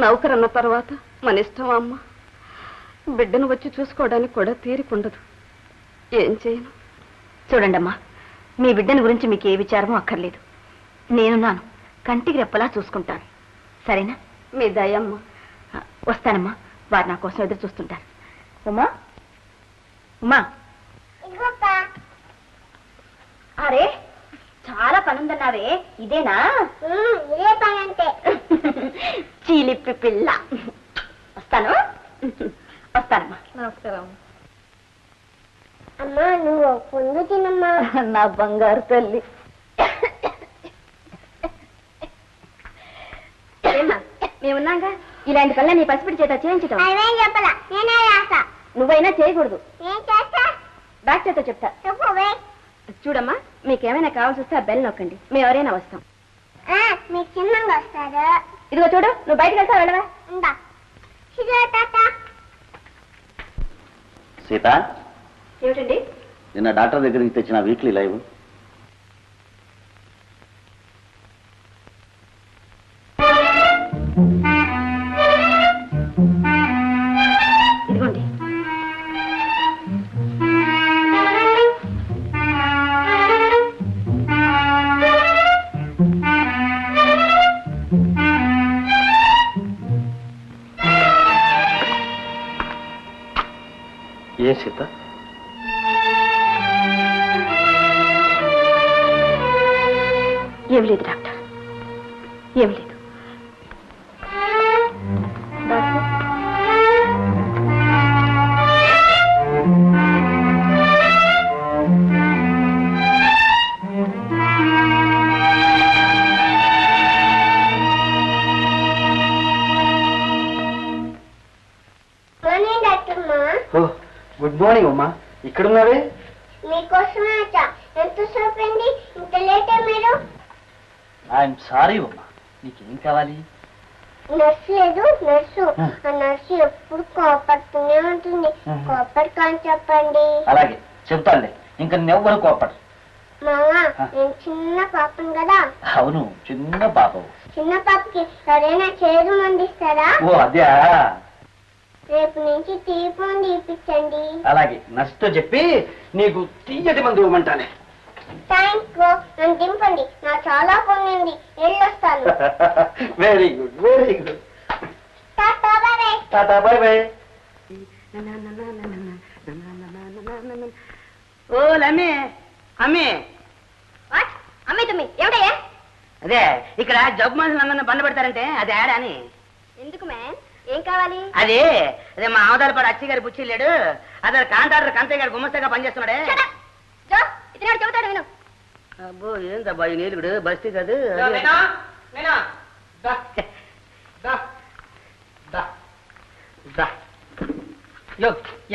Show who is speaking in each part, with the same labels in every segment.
Speaker 1: నౌకరన్న తర్వాత మన ఇష్టం అమ్మ. బిడ్డను వచ్చి చూసుకోవడానికి కూడా తీరికుండదు. ఏం చేయను?
Speaker 2: చూడండమ్మా, మీ బిడ్డని గురించి మీకు ఏ విచారమూ అక్కర్లేదు. నేనున్నాను, కంటికి రెప్పలా చూసుకుంటాను. సరేనా?
Speaker 1: మీ దయమ్మ.
Speaker 2: వస్తానమ్మా, వారు నా కోసం ఎదురు చూస్తుంటారు. ఉమా, ఉమా, అరే చాలా పనుందన్నావే, ఇదేనా?
Speaker 3: ఇదే పని అంతే.
Speaker 2: చీలిప్పి పిల్ల. వస్తాను, వస్తానమ్మా.
Speaker 1: నమస్కారం.
Speaker 3: అమ్మా నువ్వు పొందు తినమ్మా.
Speaker 2: నా బంగారు తల్లి. మేమున్నాగా, ఇలాంటి పనులు నీ పసిపిడి చేత చేయించటం.
Speaker 3: అవేం చెప్పలా, నేనే రాసా.
Speaker 2: నువ్వైనా చేయకూడదు.
Speaker 3: ఏం చేస్తా?
Speaker 2: డాక్టర్తో చెప్తా.
Speaker 3: చెప్పవే.
Speaker 2: చూడమ్మా, మీకేమైనా కావాల్సి వస్తే ఆ బెల్ నొక్కండి, మేము ఎవరైనా వస్తాం.
Speaker 3: మీకు చిన్నంగా వస్తారు.
Speaker 2: ఇదిగో చూడు, నువ్వు బయటకు వెళ్తావు, వెళ్ళవా?
Speaker 3: ఉందా
Speaker 4: సీత,
Speaker 2: ఏమిటండి?
Speaker 4: నిన్న డాక్టర్ దగ్గర నుంచి తెచ్చిన వీక్లీ లైవ్.
Speaker 2: ఇదిగోండి.
Speaker 4: ఏ సీత?
Speaker 2: ఏం లేదు డాక్టర్, ఏం లేదు. డాక్టర్,
Speaker 4: గుడ్ మార్నింగ్ అమ్మా. ఇక్కడున్నావే?
Speaker 3: మీకోసమే వచ్చా. ఎంతసేపు అయింది? ఇంత లేటే మీరు?
Speaker 4: ఐఎమ్ సారీ అమ్మా. నీకేం కావాలి?
Speaker 3: నర్సు లేదు, నర్సు. ఆ నర్సు ఎప్పుడు కోపడుతూనే ఉంటుంది. కోపడకని చెప్పండి.
Speaker 4: అలాగే చెప్తానులే, ఇంకా నెవ్వరు కోపడు.
Speaker 3: మామా, నేను చిన్న పాపను కదా.
Speaker 4: అవును, చిన్న పాప.
Speaker 3: చిన్న పాపకి ఎవరైనా చేదు మందిస్తారా?
Speaker 4: ఓ అదే.
Speaker 3: రేపు నుంచి తీపం తీపించండి.
Speaker 4: అలాగే, నర్సుతో చెప్పి నీకు తీయటి మందు ఇవ్వమంటానే.
Speaker 3: Thank you. నన్ను దింపండి, నా చాలా పని ఉంది. వెళ్ళొస్తాను.
Speaker 4: Very good, very good.
Speaker 3: Tata bye.
Speaker 4: Tata bye bye.
Speaker 5: ఓ లమ్మి, అమ్మి.
Speaker 2: అమ్మాయి తమ్మి, ఏమిటయ్యా?
Speaker 5: అదే ఇక్కడ జబ్బు మనుషులు అందరిని బండ పెడతారంటే అది ఆడా అని.
Speaker 2: ఎందుకు మ్యామ్, ఏం కావాలి?
Speaker 5: అదే అదే మా అవతారపాడు అచ్చి గారి బుచ్చి లేడు, అదే కాంట్రాక్టర్ కంతయ్య గారు గుమ్మస్తగా పనిచేస్తున్నాడే.
Speaker 2: ఇతను చెబుతాడు విను.
Speaker 5: అబ్బో ఏందబ్బా ఈ నీలుగుడు బస్తీ కాదు.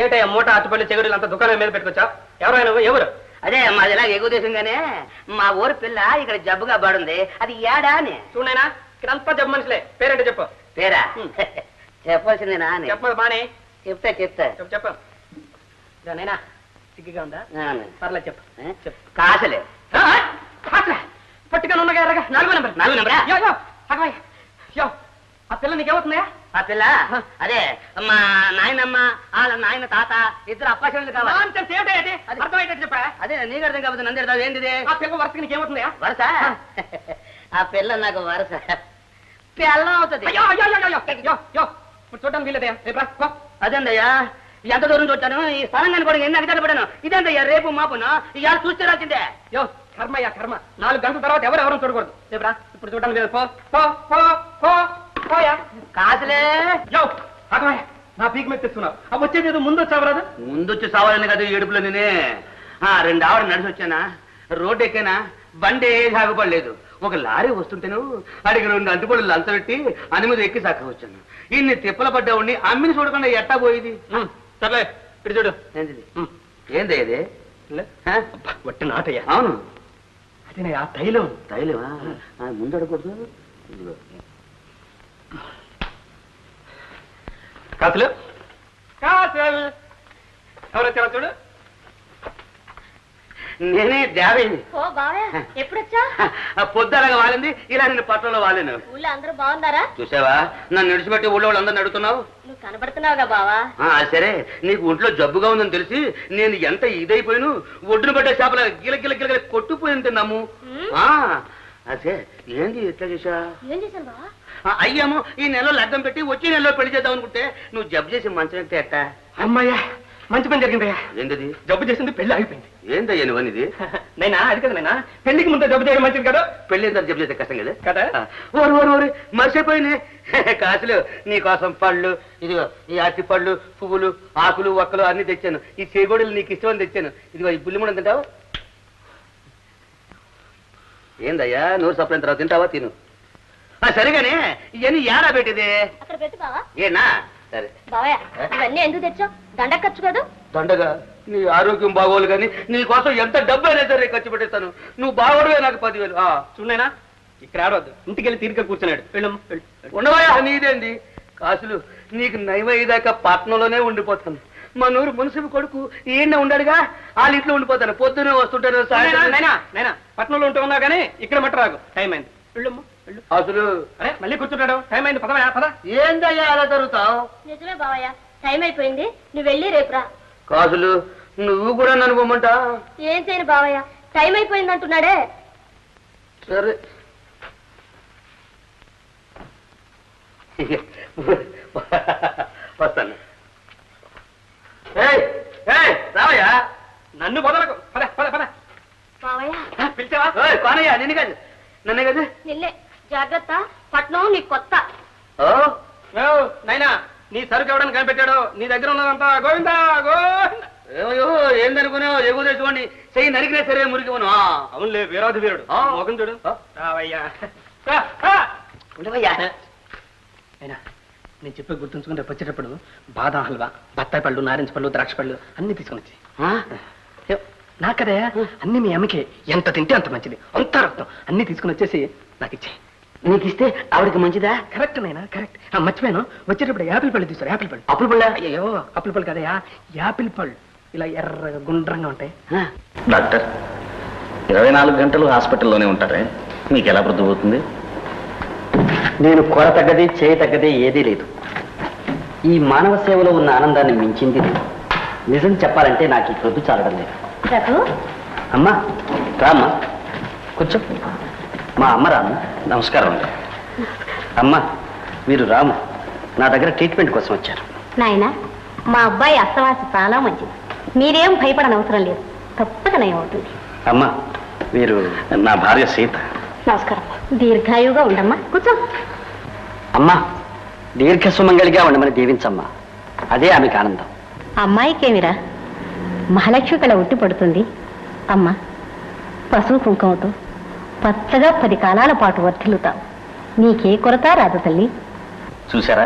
Speaker 6: ఏటయ్యా మూట అట్టుపల్లి చెగుడులు అంత దుకాణం మీద పెట్టుకొచ్చా? ఎవరైనా ఎవరు?
Speaker 5: అదే మాది ఇలా ఎగువ దేశంగానే మా ఊరు పిల్ల ఇక్కడ జబ్బుగా పడుంది, అది ఏడా అని.
Speaker 6: చూడైనా ఇక్కడంతా జబ్బు మనుషులే. పేరేంటో చెప్పు.
Speaker 5: పేరా? చెప్పాల్సిందేనా అని.
Speaker 6: చెప్పదు బానే.
Speaker 5: చెప్తా
Speaker 6: చెప్పు చెప్పు. నైనా సిగ్గుగా ఉందా? పర్లేదు చెప్పు. చెప్పు.
Speaker 5: కాసలే
Speaker 6: పట్టుకొని ఉన్నగా ఎర్రగా 4వ నెంబర్.
Speaker 5: 4వ నెంబరా?
Speaker 6: ఆ పిల్ల నీకేమవుతుందా?
Speaker 5: ఆ పిల్ల అదే మా నాయనమ్మ వాళ్ళ నాయన తాత ఇద్దరు అప్పాశంలు కావాలి.
Speaker 6: అర్థమయ్యేటట్టు చెప్పా.
Speaker 5: అదే నీకు అర్థం కాకపోతే నంది ఏంటిది?
Speaker 6: ఆ పిల్ల వరుసకి నీకేమవుతుందా?
Speaker 5: వరుస? ఆ పిల్ల నాకు వరుస పిల్లం అవుతుంది.
Speaker 6: చూడడానికి వీలేదయ్యా.
Speaker 5: అదేందయ్యా, ఎంత దూరం చూచాను, ఈ స్థలంగా కూడా ఎన్ని అగతాలు పడాను. ఇదేందయ్యా రేపు మాపును ఇవాళ చూస్తే రాసిందే.
Speaker 6: కర్మయ్యా కర్మ. 4 గంటల తర్వాత ఎవరెవరూ చూడకూడదు. రేపురా, ఇప్పుడు చూడడానికి లేదు. పోయా
Speaker 5: కాసులే.
Speaker 6: నా పీక్ మీద తెస్తున్నావు. అవి వచ్చేది ఏదో ముందు వచ్చావరాదు.
Speaker 5: ముందొచ్చి సావాలని కదా ఏడుపులో నేనే 2 ఆవిడ నడిచి వచ్చానా, రోడ్డు ఎక్కానా, బండి ఏ సాగుపడలేదు. ఒక లారీ వస్తుంటేను అడిగి 2 అంటుకోళ్ళు లంచ పెట్టి అనిమిది ఎక్కి సాక వచ్చాను. ఇన్ని తిప్పల పడ్డా ఉండి అమ్మిని చూడకుండా ఎట్టా పోయేది.
Speaker 6: సర్లే ఇటు చూడు.
Speaker 5: ఏంది ఇది?
Speaker 6: వట్టి నాటయ్యా.
Speaker 5: అవును,
Speaker 6: అదే ఆ తైలం.
Speaker 5: తైలమా? ముందు అడగకూడదు.
Speaker 6: కాసులు కాసులు ఎవరు వచ్చారో చూడు.
Speaker 5: నేనే దేవయ్యని.
Speaker 2: ఓ బావయ్య ఎప్పుడొచ్చా?
Speaker 5: పొద్దులాగా వాలింది, ఇలా నేను పట్టణంలో వాలేను.
Speaker 2: ఊళ్ళో అందరూ బాగున్నారా?
Speaker 5: చూసావా, నన్ను విడిచిపెట్టి ఊళ్ళో వాళ్ళందరినీ అడుగుతున్నావు.
Speaker 2: నువ్వు కనబడుతున్నావుగా బావా.
Speaker 5: సరే, నీకు ఒంట్లో జబ్బుగా ఉందని తెలిసి నేను ఎంత ఇదైపోయాను, ఒడ్డును పట్టే చేపల గిల గిల గిల కొట్టుపోయింది తిన్నాము. అదే ఏంది ఎట్లా చేసా?
Speaker 2: ఏం చేశాను బావా?
Speaker 5: అయ్యాము ఈ నెలలో లగ్గం పెట్టి వచ్చే నెలలో పెళ్లి చేద్దాం అనుకుంటే నువ్వు జబ్బు చేసి మంచం ఎక్కితే ఎట్టా?
Speaker 6: అమ్మాయ్యా, మంచి పని జరిగిందయ్యా.
Speaker 5: ఏంటది?
Speaker 6: జబ్బు చేసింది, పెళ్లి ఆగిపోయింది.
Speaker 5: ఏందయ్యా నువ్వనిది?
Speaker 6: నైనా అది కదా నైనా, పెళ్లికి ముందు జబ్బు చేయడం మంచిది కదా.
Speaker 5: పెళ్లి ఎంత జబ్బు చేస్తే కష్టం కదా
Speaker 6: కదా.
Speaker 5: ఓరి ఓరి ఓరి మర్చిపోయినే కాసులు నీకోసం పళ్ళు, ఇదిగో ఈ అరటి పళ్ళు, పువ్వులు, ఆకులు, ఒక్కలు అన్ని తెచ్చాను. ఈ చేగోడలు నీకు ఇష్టమని తెచ్చాను. ఇదిగో ఈ పుల్లి ముడం తింటావు. ఏందయ్యా నూరు సప్లైన తర్వాత తింటావా? తిను. సరిగానే ఇవన్నీ ఏడా పెట్టిదే?
Speaker 2: అక్కడ పెట్టు బావా.
Speaker 5: ఏనా? సరే
Speaker 2: బావయ్య ఇవన్నీ ఎందుకు తెచ్చావు? దండ ఖర్చు కాదు.
Speaker 5: దండగా నీ ఆరోగ్యం బాగోలు కానీ నీ కోసం ఎంత డబ్బు అయినా సరే ఖర్చు పెట్టేస్తాను. నువ్వు బాగోడవే నాకు 10,000.
Speaker 6: చూడైనా ఇక్కడ ఆడవద్దు, ఇంటికి వెళ్ళి తీరిక కూర్చున్నాడు. వెళ్ళమ్మా వెళ్ళు.
Speaker 5: ఉండవా నీదేంది కాసులు? నీకు నయమయ్యేదాకా పట్నంలోనే ఉండిపోతాను. మా నూరు మున్సిపల్ కొడుకు ఈయన ఉండాడుగా, వాళ్ళ ఇంట్లో ఉండిపోతాను. పొద్దునే వస్తుంటాను, సాయంత్రం.
Speaker 6: నైనా పట్నంలో ఉంటూ ఉన్నావు కానీ ఇక్కడ మట్ట రాకు. టైం అయింది, వెళ్ళమ్మా వెళ్ళు.
Speaker 5: అసలు
Speaker 6: అరే మళ్ళీ కూర్చుంటాడు. టైం అయింది, పదవా పద.
Speaker 5: ఏందయ్యా అలా జరుగుతావు?
Speaker 2: నిజమే బావయ్య, టైం అయిపోయింది. నువ్వు వెళ్ళి రేపు రా.
Speaker 5: కాసులు నువ్వు కూడా నన్ను పోమంటా?
Speaker 2: ఏం చేయను బావయ్య, టైం అయిపోయింది అంటున్నాడే.
Speaker 5: సరే వస్తాను. రావయ్యా.
Speaker 6: నన్ను వదలకు. పద పద పద.
Speaker 2: బావయ్య
Speaker 6: పిలిచావా?
Speaker 5: కానయ్యా నిన్ను కాదు, నన్నే కదా.
Speaker 2: నిన్నే. జాగ్రత్త, పట్నం నీకు కొత్త.
Speaker 6: నైనా నీ సరుకు ఎవడని కనిపెట్టాడు? నీ దగ్గర ఉన్నదంతా గోవిందా గోవిందా.
Speaker 5: ఏమయ్యో ఏందనుకున్నావు? ఎగువ తెచ్చుకోండి, చెయ్యి నరికినా సరే మురికివను.
Speaker 6: అవునులే, వీరాధి వీరుడు. మొగం చూడు. రావయ్యా.
Speaker 5: ఉండవయ్యా.
Speaker 6: అయినా నేను చెప్పే గుర్తుంచుకుని రేపు వచ్చేటప్పుడు బాదం హల్వా, బత్తాయి పళ్ళు, నారింజ పళ్ళు, ద్రాక్ష పళ్ళు అన్ని తీసుకుని వచ్చి. నాకదే అన్ని మీ అమ్మకి ఎంత తింటే అంత మంచిది, అంత రక్తం అన్ని తీసుకుని వచ్చేసి నాకు ఇచ్చే.
Speaker 5: నీకు ఇస్తే ఆవిడకి మంచిదా?
Speaker 6: కరెక్ట్ నైనా కరెక్ట్. మర్చిపోయాను, వచ్చేటప్పుడు యాపిల్ పళ్ళు తీసుకోరు. యాపిల్ పళ్ళు.
Speaker 5: అప్పులు పళ్ళ?
Speaker 6: అయ్యో అప్పుల పళ్ళు కదయా, యాపిల్ పళ్ళు ఇలా ఎర్రగా గుండ్రంగా ఉంటాయి.
Speaker 7: డాక్టర్ 24 గంటలు హాస్పిటల్లోనే ఉంటారే, మీకు ఎలా వృద్ధి?
Speaker 4: నేను కొర తగ్గది, చేయ తగ్గది ఏదీ లేదు. ఈ మానవ సేవలో ఉన్న ఆనందాన్ని మించింది లేదు. నిజం చెప్పాలంటే నాకు ఈ ప్రొద్దు చాలడం లేదు. అమ్మా రామ్మా కూర్చో. మా అమ్మ రాము.
Speaker 7: నమస్కారం అండి.
Speaker 4: అమ్మా మీరు రాము నా దగ్గర ట్రీట్మెంట్ కోసం వచ్చారు.
Speaker 2: నాయనా, మా అబ్బాయి అస్తవాసి చాలా మంచిది. మీరేం భయపడని అవసరం లేదు, తప్పక నయం అవుతుంది.
Speaker 4: అమ్మా మీరు
Speaker 7: నా భార్య సీత.
Speaker 2: నమస్కారం. దీర్ఘాయువుగా ఉండమ్మా, కూర్చో.
Speaker 4: అమ్మా దీర్ఘ సుమంగళిగా ఉండమని దీవించమ్మా, అదే ఆమెకు ఆనందం.
Speaker 2: అమ్మాయికేమిరా, మహాలక్ష్మి కళ ఉట్టి పడుతుంది. అమ్మ పశువు కుంకుమతో పచ్చగా 10 కాలాల పాటు వర్ధిల్లుతావు. నీకే కొరత రాదు తల్లి.
Speaker 7: చూసారా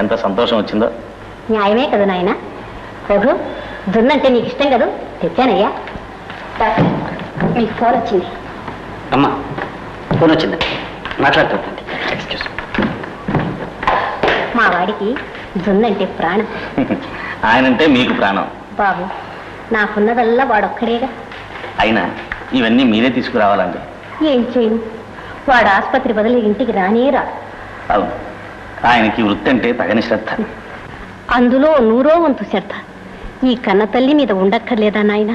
Speaker 7: ఎంత సంతోషం వచ్చిందో?
Speaker 2: న్యాయమే కదా నాయన. రఘు, దున్నంటే నీకు ఇష్టం కదా, తెచ్చానయ్యా. డాక్టర్, మీకు ఫోన్ వచ్చింది.
Speaker 4: అమ్మా ఫోన్ వచ్చింది, మాట్లాడుతుంది. ఎక్స్క్యూజ్.
Speaker 2: మా వాడికి దున్నంటే ప్రాణం.
Speaker 7: ఆయనంటే మీకు ప్రాణం.
Speaker 2: బాబు, నాకున్నదల్లా వాడొక్కడేగా.
Speaker 7: అయినా ఇవన్నీ మీరే తీసుకురావాలండి.
Speaker 2: ఏం చేయను, వాడు ఆసుపత్రి బదులు ఇంటికి రానే రాడు.
Speaker 7: అవును, ఆయనకి వృత్తి అంటే తగని శ్రద్ధ.
Speaker 2: అందులో 100వ వంతు శ్రద్ధ ఈ కన్న తల్లి మీద ఉండక్కర్లేదా నాయన?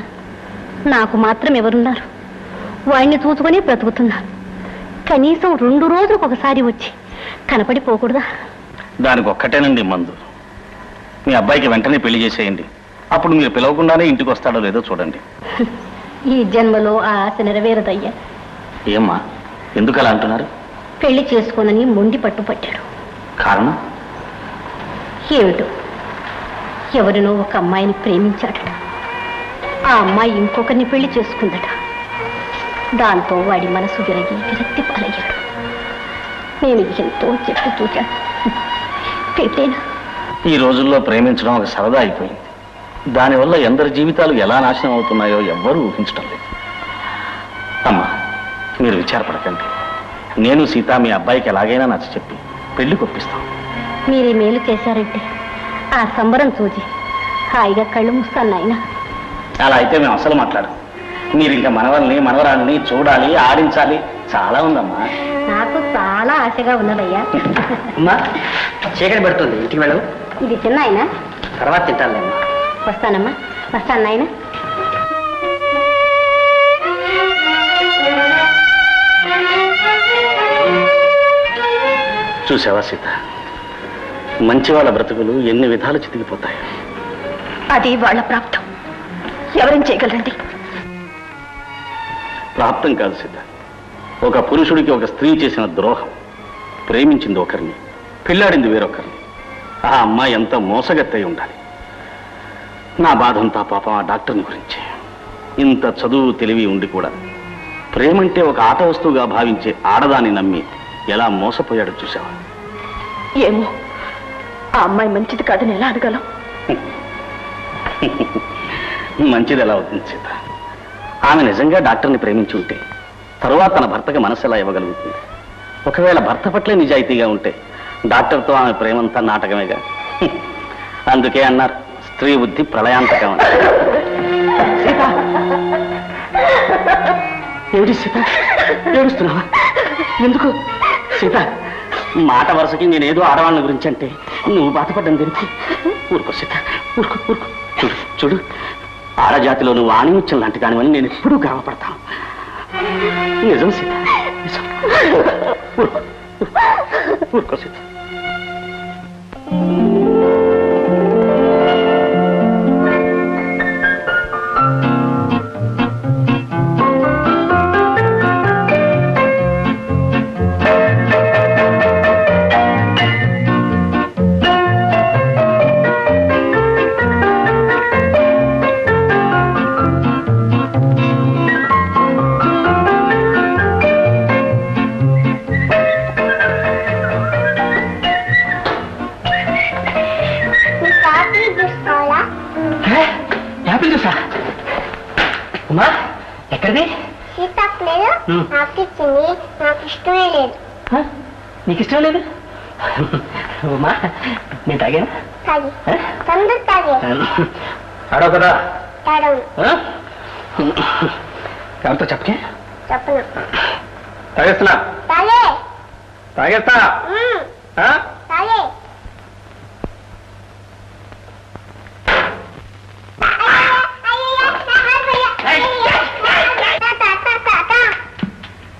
Speaker 2: నాకు మాత్రం ఎవరున్నారు? వాడిని చూసుకుని బ్రతుకుతున్నాను. కనీసం 2 రోజులకు ఒకసారి వచ్చి కనపడిపోకూడదా?
Speaker 7: దానికి ఒక్కటేనండి మందు. మీ అబ్బాయికి వెంటనే పెళ్లి చేసేయండి. అప్పుడు మీరు పిలవకుండానే ఇంటికి వస్తాడో లేదో చూడండి.
Speaker 2: ఈ జన్మలో ఆ ఆశ నెరవేరదయ్యా.
Speaker 7: ఏమ్మా ఎందుకు అలా అంటున్నారు?
Speaker 2: పెళ్లి చేసుకోనని మొండి పట్టుపట్టాడు.
Speaker 7: కారణం
Speaker 2: ఏమిటో, ఎవరినో ఒక అమ్మాయిని ప్రేమించాడట. ఆ అమ్మాయి ఇంకొకరిని పెళ్లి చేసుకుందట. దాంతో వాడి మనసు విరక్తి పాలయ్యాడు. నేను ఎంతో చెప్పి చూశాను. పెట్టేనా?
Speaker 7: ఈ రోజుల్లో ప్రేమించడం ఒక సరదా అయిపోయింది. దానివల్ల ఎందరి జీవితాలు ఎలా నాశనం అవుతున్నాయో ఎవ్వరూ ఊహించడం లేదు. అమ్మా మీరు విచారపడకండి. నేను సీత మీ అబ్బాయికి ఎలాగైనా నచ్చ చెప్పి పెళ్లి కొప్పిస్తాం.
Speaker 2: మీరే మేలు చేశారంటే ఆ సంబరం చూచి హాయిగా కళ్ళు మూస్తాను నాయన.
Speaker 7: అలా అయితే మేము అసలు మాట్లాడం. మీరు ఇంకా మనవరాల్ని చూడాలి, ఆడించాలి, చాలా ఉందమ్మా.
Speaker 2: నాకు చాలా ఆశగా ఉన్నదయ్యా.
Speaker 4: అమ్మా చీకటి పెడుతుంది, ఇంటికి వెళ్ళవు.
Speaker 2: ఇది చిన్న ఆయన.
Speaker 4: తర్వాత తింటానులేమ్మా.
Speaker 2: వస్తానమ్మా, వస్తాను నాయన.
Speaker 7: చూసావా సీత, మంచి వాళ్ళ బ్రతుకులు ఎన్ని విధాలు చితికిపోతాయి.
Speaker 2: అది వాళ్ళ ప్రాప్తం, ఎవరేం చేయగలరండి?
Speaker 7: ప్రాప్తం కాదు సీత, ఒక పురుషుడికి ఒక స్త్రీ చేసిన ద్రోహం. ప్రేమించింది ఒకరిని, పెళ్ళాడింది వేరొకరిని. ఆ అమ్మాయి ఎంత మోసగత్తై ఉండాలి. నా బాధంతా పాపం ఆ డాక్టర్ని గురించి. ఇంత చదువు తెలివి ఉండి కూడా ప్రేమంటే ఒక ఆట వస్తువుగా భావించే ఆడదాన్ని నమ్మి ఎలా మోసపోయాడో చూసావా?
Speaker 2: ఏమో, ఆ అమ్మాయి మంచిది కాదని ఎలా అనగలం?
Speaker 7: మంచిది ఎలా అవుతుంది సీత? ఆమె నిజంగా డాక్టర్ని ప్రేమించి ఉంటే తరువాత తన భర్తకి మనసు ఎలా ఇవ్వగలుగుతుంది? ఒకవేళ భర్త పట్లే నిజాయితీగా ఉంటే డాక్టర్తో ఆమె ప్రేమంతా నాటకమేగా. అందుకే అన్నారు, స్త్రీ బుద్ధి ప్రళయాంతకం అని.
Speaker 4: సీత, ఏమిటి సీత, ఏడుస్తున్నావా? ఎందుకు సీత?
Speaker 7: మాట వరుసకి నేనేదో ఆడవాళ్ళ గురించి అంటే నువ్వు బాధపడ్డం తెలుసు. ఊరుకో సీత, ఊరుకో ఊరుకో. చూడు చూడు, ఆడజాతిలో నువ్వు ఆణిముత్యం లాంటి దానివల్ల నేను ఎప్పుడూ గర్వపడతాను. నిజం సీత, నిజం. ఊరుకో ఊరుకో సీత.
Speaker 4: యాపిల్ జ్యూసా? అమ్మా ఎక్కడిది?
Speaker 3: సీతాఫలేదు నాకు ఇచ్చింది, నాకు ఇష్టమే లేదు.
Speaker 4: నీకు ఇష్టం లేదు? అమ్మా నేను తాగాను.
Speaker 3: తాగి తొందర తాగే.
Speaker 4: అడవు కదా.
Speaker 3: తాడవును.
Speaker 4: ఎవరితో చెప్పకే?
Speaker 3: చెప్పను.
Speaker 4: తాగేస్తున్నా.
Speaker 3: తాగే.
Speaker 4: తాగేస్తా.
Speaker 3: తాగే.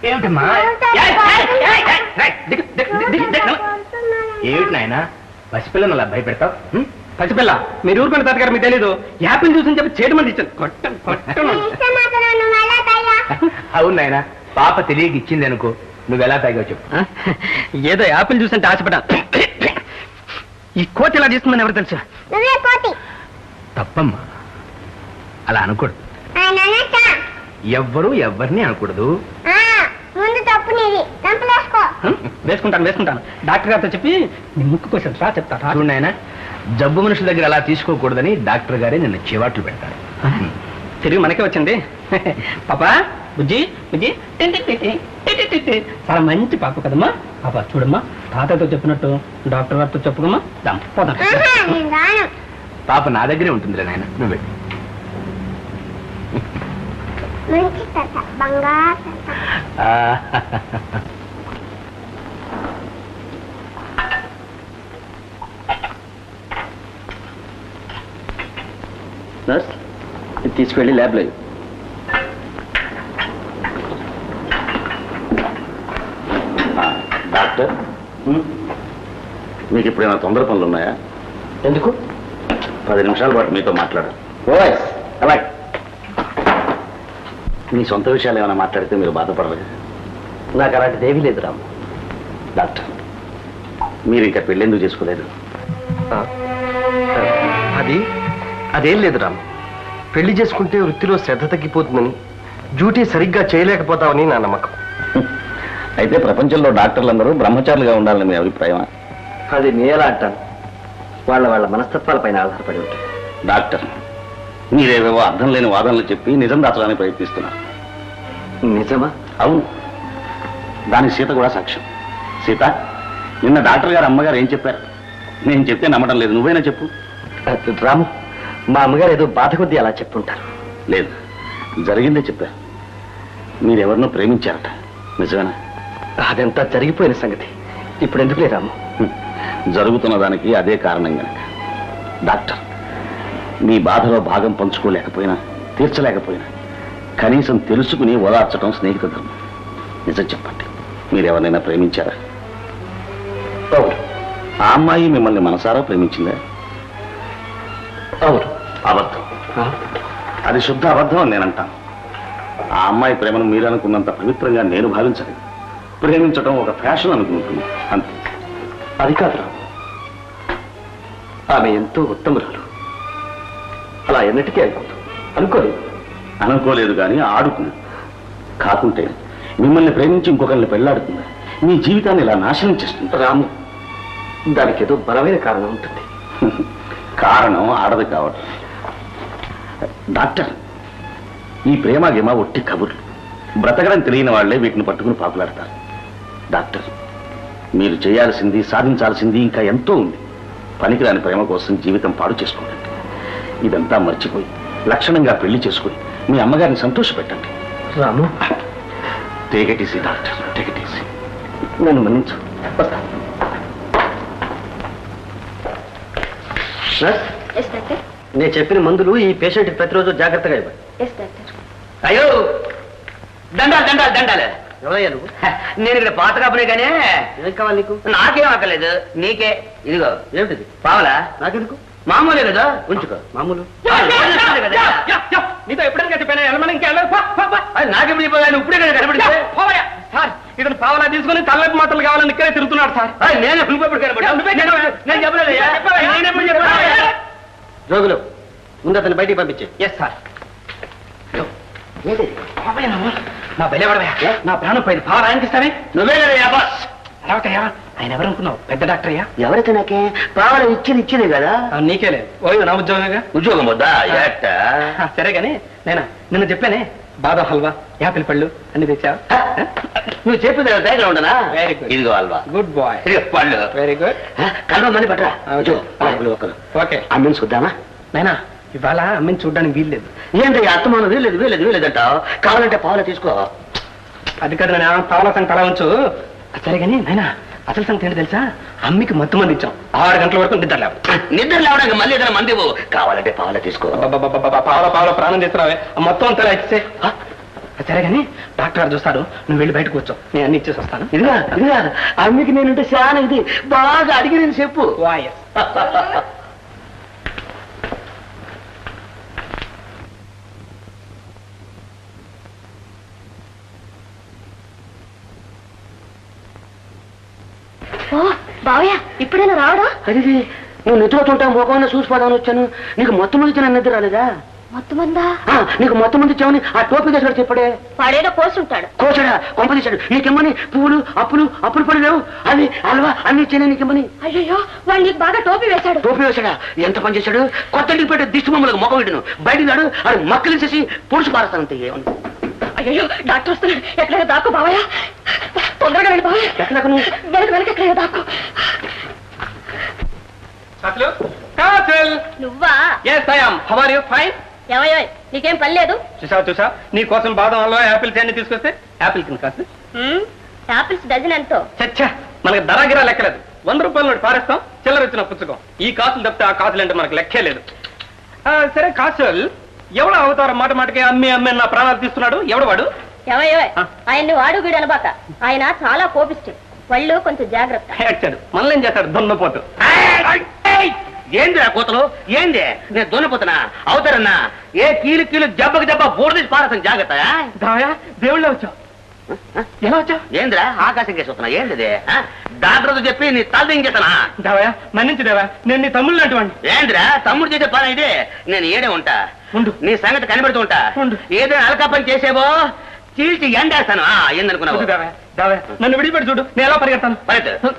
Speaker 4: ఏమిటమ్మా? ఏమిటి నాయన పసిపిల్లను అలా భయపెడతావు? పసిపిల్ల మీరు ఊరుకున్న తాతగారు మీకు తెలీదు. యాపిల్ జ్యూస్ అని చెప్పి చేయడం ఇచ్చాను. అవును నాయన, పాప తెలియక ఇచ్చింది అనుకో, నువ్వు ఎలా తాగావు చెప్పు. ఏదో యాపిల్ జ్యూస్ అంటే ఆశపడా. ఈ కోతి ఎలా చేస్తుందని ఎవరు తెలుసా? తప్పమ్మా, అలా అనకూడదు. ఎవ్వరూ ఎవరిని అనకూడదు.
Speaker 3: ముందు తప్పు నీది, తంపలేసుకో.
Speaker 4: వేసుకుంటాను. డాక్టర్ గారితో చెప్పి నీ ముక్కు కోసం రా చెప్తా. చూడు నాయన, జబ్బు మనుషుల దగ్గర అలా తీసుకోకూడదని డాక్టర్ గారే నిన్న చివాట్లు పెడతారు. తిరిగి మనకే వచ్చింది. పాపా బుజ్జి బుజ్జి చాలా మంచి పాప కదమ్మా. పాప చూడమ్మా, తాతతో చెప్పినట్టు డాక్టర్ గారితో చెప్పుకోమ్మా. పోదాం. పాప నా దగ్గరే ఉంటుందిలే నాయన, నువ్వు వెళ్ళి.
Speaker 3: మంచి తాత, బంగారు
Speaker 4: నర్స్, ఇది తీసుకెళ్ళి ల్యాబ్లో.
Speaker 7: డాక్టర్, మీకు ఇప్పుడు ఏమైనా తొందర పనులు ఉన్నాయా?
Speaker 4: ఎందుకు?
Speaker 7: 10 నిమిషాల పాటు మీతో మాట్లాడాలి.
Speaker 4: ఓఎస్ అలాగే.
Speaker 7: మీ సొంత విషయాలు ఏమైనా మాట్లాడితే మీరు బాధపడరు.
Speaker 4: నాకు అలాంటిది ఏమీ లేదు రాము.
Speaker 7: డాక్టర్, మీరు ఇంకా పెళ్ళెందుకు చేసుకోలేదు?
Speaker 8: అదేం లేదు రాము. పెళ్లి చేసుకుంటే వృత్తిలో శ్రద్ధ తగ్గిపోతుందని, డ్యూటీ సరిగ్గా చేయలేకపోతామని నా నమ్మకం.
Speaker 7: అయితే ప్రపంచంలో డాక్టర్లందరూ బ్రహ్మచారులుగా ఉండాలని మీ అభిప్రాయమా?
Speaker 4: అది నేలా అంటాను. వాళ్ళ మనస్తత్వాలపైన ఆధారపడి ఉంటుంది.
Speaker 7: డాక్టర్, మీరేవేవో అర్థం లేని వాదనలు చెప్పి నిజం దాచడానికి ప్రయత్నిస్తున్నారు.
Speaker 4: నిజమా?
Speaker 7: అవును, దానికి సీత కూడా సాక్ష్యం. సీత, నిన్న డాక్టర్ గారు అమ్మగారు ఏం చెప్పారు? నేను చెప్తే నమ్మడం లేదు, నువ్వైనా చెప్పు.
Speaker 4: రాము, మా అమ్మగారు ఏదో బాధ కొద్దీ అలా చెప్పుంటారు.
Speaker 7: లేదు, జరిగిందే చెప్పా. మీరెవరినో ప్రేమించారట, నిజమేనా?
Speaker 8: అదంతా జరిగిపోయిన సంగతి ఇప్పుడు ఎందుకులే రాము.
Speaker 7: జరుగుతున్న దానికి అదే కారణం గనక. డాక్టర్, మీ బాధలో భాగం పంచుకోలేకపోయినా, తీర్చలేకపోయినా కనీసం తెలుసుకుని ఓదార్చడం స్నేహిత ధర్మం. నిజం చెప్పండి, మీరెవరినైనా ప్రేమించారా?
Speaker 8: అవును.
Speaker 7: ఆ అమ్మాయి మిమ్మల్ని మనసారా ప్రేమించిందా?
Speaker 8: అవును.
Speaker 7: అబద్ధం. అది శుద్ధ అబద్ధం అని నేనంటాను. ఆ అమ్మాయి ప్రేమను మీరు అనుకున్నంత పవిత్రంగా నేను భావించలేదు. ప్రేమించడం ఒక ఫ్యాషన్ అనుకుంటున్నాను, అంతే.
Speaker 8: అది కాదు రాము, ఆమె ఎంతో ఉత్తమురాలు. అలా ఎన్నటికీ అనుకోలేదు.
Speaker 7: అనుకోలేదు కానీ ఆడుకుంది. కాకుంటే మిమ్మల్ని ప్రేమించి ఇంకొకరిని పెళ్లాడుతుందా? మీ జీవితాన్ని ఇలా నాశనం చేస్తుంది.
Speaker 8: రాము, దానికి ఏదో బలమైన కారణం ఉంటుంది.
Speaker 7: కారణం ఆడది కావడం. డాక్టర్, ఈ ప్రేమ గేమ ఒట్టి కబుర్లు. బ్రతకడం తెలియని వాళ్లే వీటిని పట్టుకుని పాపులాడతారు. డాక్టర్, మీరు చేయాల్సింది, సాధించాల్సింది ఇంకా ఎంతో ఉంది. పనికిరాని ప్రేమ కోసం జీవితం పాడు చేసుకోండి. ఇదంతా మర్చిపోయి లక్షణంగా పెళ్లి చేసుకుని మీ అమ్మగారిని సంతోషపెట్టండి.
Speaker 8: Ramu,
Speaker 7: take it easy doctor, take it easy.
Speaker 8: నన్ను మన్నించు. వస్తా. నేను చెప్పిన మందులు ఈ పేషెంట్ ప్రతిరోజు జాగ్రత్తగా ఇవ్వండి.
Speaker 5: అయ్యో, దండాలు దండాలు దండాలు.
Speaker 8: ఎవరయ్యా నువ్వు?
Speaker 5: నేను ఇక్కడ పాత కబురే కానీ
Speaker 8: ఏం కావాలి నీకు?
Speaker 5: నాకేం అక్కర్లేదు, నీకే. ఇదిగో
Speaker 8: ఏమిటిది?
Speaker 5: పావలా?
Speaker 8: నాకెందుకు?
Speaker 5: మామూలే కదా, ఉంచుకో.
Speaker 8: మామూలు.
Speaker 6: నీతో ఎప్పుడైనా చెప్పాను వెళ్ళమని ఇంకా
Speaker 5: నాకేమి ఇప్పుడే కదా కనబడితే
Speaker 6: సార్ ఇతను పావలా తీసుకుని తల్లపు మాటలు కావాలని ఇక్కడే తిరుగుతున్నాడు సార్.
Speaker 5: నేను ఇప్పుడు కనబడి నేను చెప్పలేదయ్యా. నేనెప్పుడు చెప్పలేదు.
Speaker 8: జోగులు, ముందు అతను బయటికి పంపించే.
Speaker 6: Yes sir. నా బయలువడవయ్యా, నా ప్రాణం పోయింది. పావలా ఆయనకి ఇస్తానే.
Speaker 5: నువ్వే కదయ్యా బాస్.
Speaker 6: అలాగయ్యా, ఆయన ఎవరు అనుకున్నావు? పెద్ద డాక్టర్ అయ్యా.
Speaker 5: ఎవరైతే నాకే పావలా ఇచ్చిందే కదా.
Speaker 6: నీకే లేదు. ఓ నా ఉద్యోగంగా.
Speaker 5: ఉద్యోగం వద్దా?
Speaker 6: సరే గాని నేనా నిన్న చెప్పానే, బాదం హల్వా, యాపిల్ పళ్ళు అన్ని తెచ్చావు.
Speaker 5: నువ్వు చెప్పేది దగ్గర ఉండనా?
Speaker 6: Very good.
Speaker 5: ఇదిగో హల్వా.
Speaker 6: Good boy.
Speaker 5: ఇదిగో పళ్ళు.
Speaker 6: Very good.
Speaker 5: కలవ మళ్ళీ పట్టరా.
Speaker 6: ఓకే.
Speaker 5: అమ్మని చూద్దామా?
Speaker 6: నైనా ఇవాళ అమ్మని చూడడానికి వీల్లేదు.
Speaker 5: ఏంటి అత్తమానం వీలేదు వీలేదు వీలేదంటావు? కావాలంటే పావులా తీసుకో.
Speaker 6: అది కదా నేను పావుల సంగతి అలా ఉంచు. సరే కానీ నాయనా అసలు సంగతి ఏంటి తెలుసా? అమ్మికి మత్తు మంది ఇచ్చాం. 6 గంటల వరకు నిద్ర లేవు.
Speaker 5: నిద్ర లేవడానికి మళ్ళీ ఏదైనా మంది ఇవ్వు. కావాలంటే పావులా తీసుకో.
Speaker 6: పావుల ప్రాణం చేస్తున్నావే, మొత్తం అంతా ఇచ్చే. సరే కానీ డాక్టర్ గారు చూస్తాడు, నువ్వు వెళ్ళి బయటకు కూర్చో, నేను అన్ని ఇచ్చేసి వస్తాను.
Speaker 5: ఇదిగా అమ్మికి నేనుంటే చాలా ఇది బాగా అడిగి నేను చెప్పు.
Speaker 6: వాయస్.
Speaker 2: ఓ బావయ్య, ఇప్పుడైనా రావడా?
Speaker 5: అది నువ్వు నిద్రపోతుంటా మోకాన్ని చూసిపోదామని వచ్చాను. నీకు మొత్తం మంది ఇచ్చిన నిద్ర రాలేదా?
Speaker 2: మొత్తం మందా?
Speaker 5: నీకు మొత్తం మంది ఇచ్చామని ఆ టోపీ దగ్గర చెప్పడే.
Speaker 2: వాడేదో కోసుంటాడు.
Speaker 5: కోసాడా? కొంపదీశాడు. నీకెమ్మని పువ్వులు అప్పులు పడి లేవు, అది అల్వా అన్ని ఇచ్చానే నీకెమ్మని.
Speaker 2: అయ్యో, వాడు నీకు బాగా టోపీ వేశాడు.
Speaker 5: టోపీ వేశాడా? ఎంత పని చేశాడు? కొత్త ఇంటికి పెట్టే దిష్టి బొమ్మలకు మొక్క పెట్టిను. బయటికి రాడు, అది మక్కలిసేసి పొడుసు పారేస్తానంతే. ఏమని?
Speaker 2: అయ్యో, డాక్టర్ వస్తున్నాడు. ఎక్కడైనా దాక్కు బావయ్య, తొందరగా వెళ్ళి బావయ్య.
Speaker 5: ఎక్కడకు నువ్వు?
Speaker 2: వెనక ఎక్కడైనా దాక్కు. నువ్వా?
Speaker 6: Yes I am. How are you? Fine.
Speaker 2: ఏమయ్యో, నీకేం పని లేదు?
Speaker 6: చూసా నీ కోసం బాదం హల్వా, యాపిల్స్ అన్ని తీసుకొస్తే యాపిల్ కింద కాదు.
Speaker 2: యాపిల్స్ డజన్ ఎంతో?
Speaker 6: చచ్చా, మనకి ధరాగిరా లెక్కలేదు. 100 రూపాయల నోటి పారేస్తాం, చిల్లర ఇచ్చిన పుచ్చుకోం. ఈ కాసులు తప్పితే ఆ కాసులు అంటే మనకు లెక్కే లేదు. సరే కాసులు, ఎవడో అవతారం మాట మాటకి అమ్మి నా ప్రాణాలు తీస్తున్నాడు. ఎవడు వాడు?
Speaker 2: ఏమయ్యో, ఆయన్ని వాడు వీడు అనబాక. ఆయన చాలా కోపిష్టి. వాళ్ళు కొంచెం జాగ్రత్త.
Speaker 6: ఏడ్చాడు, మనల్ని ఏం చేస్తాడు? దొన్నపోతు.
Speaker 5: ఏంది ఆ కూతలు? ఏంది? నేను దొనిపోతున్నా అవుతారన్నా. ఏ కీలు దెబ్బ బోర్డు పారసం జాగ్రత్త.
Speaker 6: దేవుళ్ళ వచ్చావు. ఎలా వచ్చావు?
Speaker 5: ఏందిరా ఆకాశం కేసి వస్తున్నా? ఏంది? డాక్టర్తో చెప్పి నీ తల దించేస్తానా?
Speaker 6: దావయా మన్నించు దేవా, నేను నీ తమ్ముళ్ళు అటువంటి.
Speaker 5: ఏంద్రా తమ్ముడు చేసే పని ఇదే. నేను ఏడే ఉంటా, నీ సంగతి కనిపెడుతూ ఉంటా. ఏదైనా అలకా పని చేసేవో చీల్చి ఎండేస్తాను. ఏందనుకున్నావు?
Speaker 6: దావయా నన్ను విడిపెట్టి చూడు, నేను ఎలా పరిగెత్తాను.
Speaker 5: పరిగెత్తు.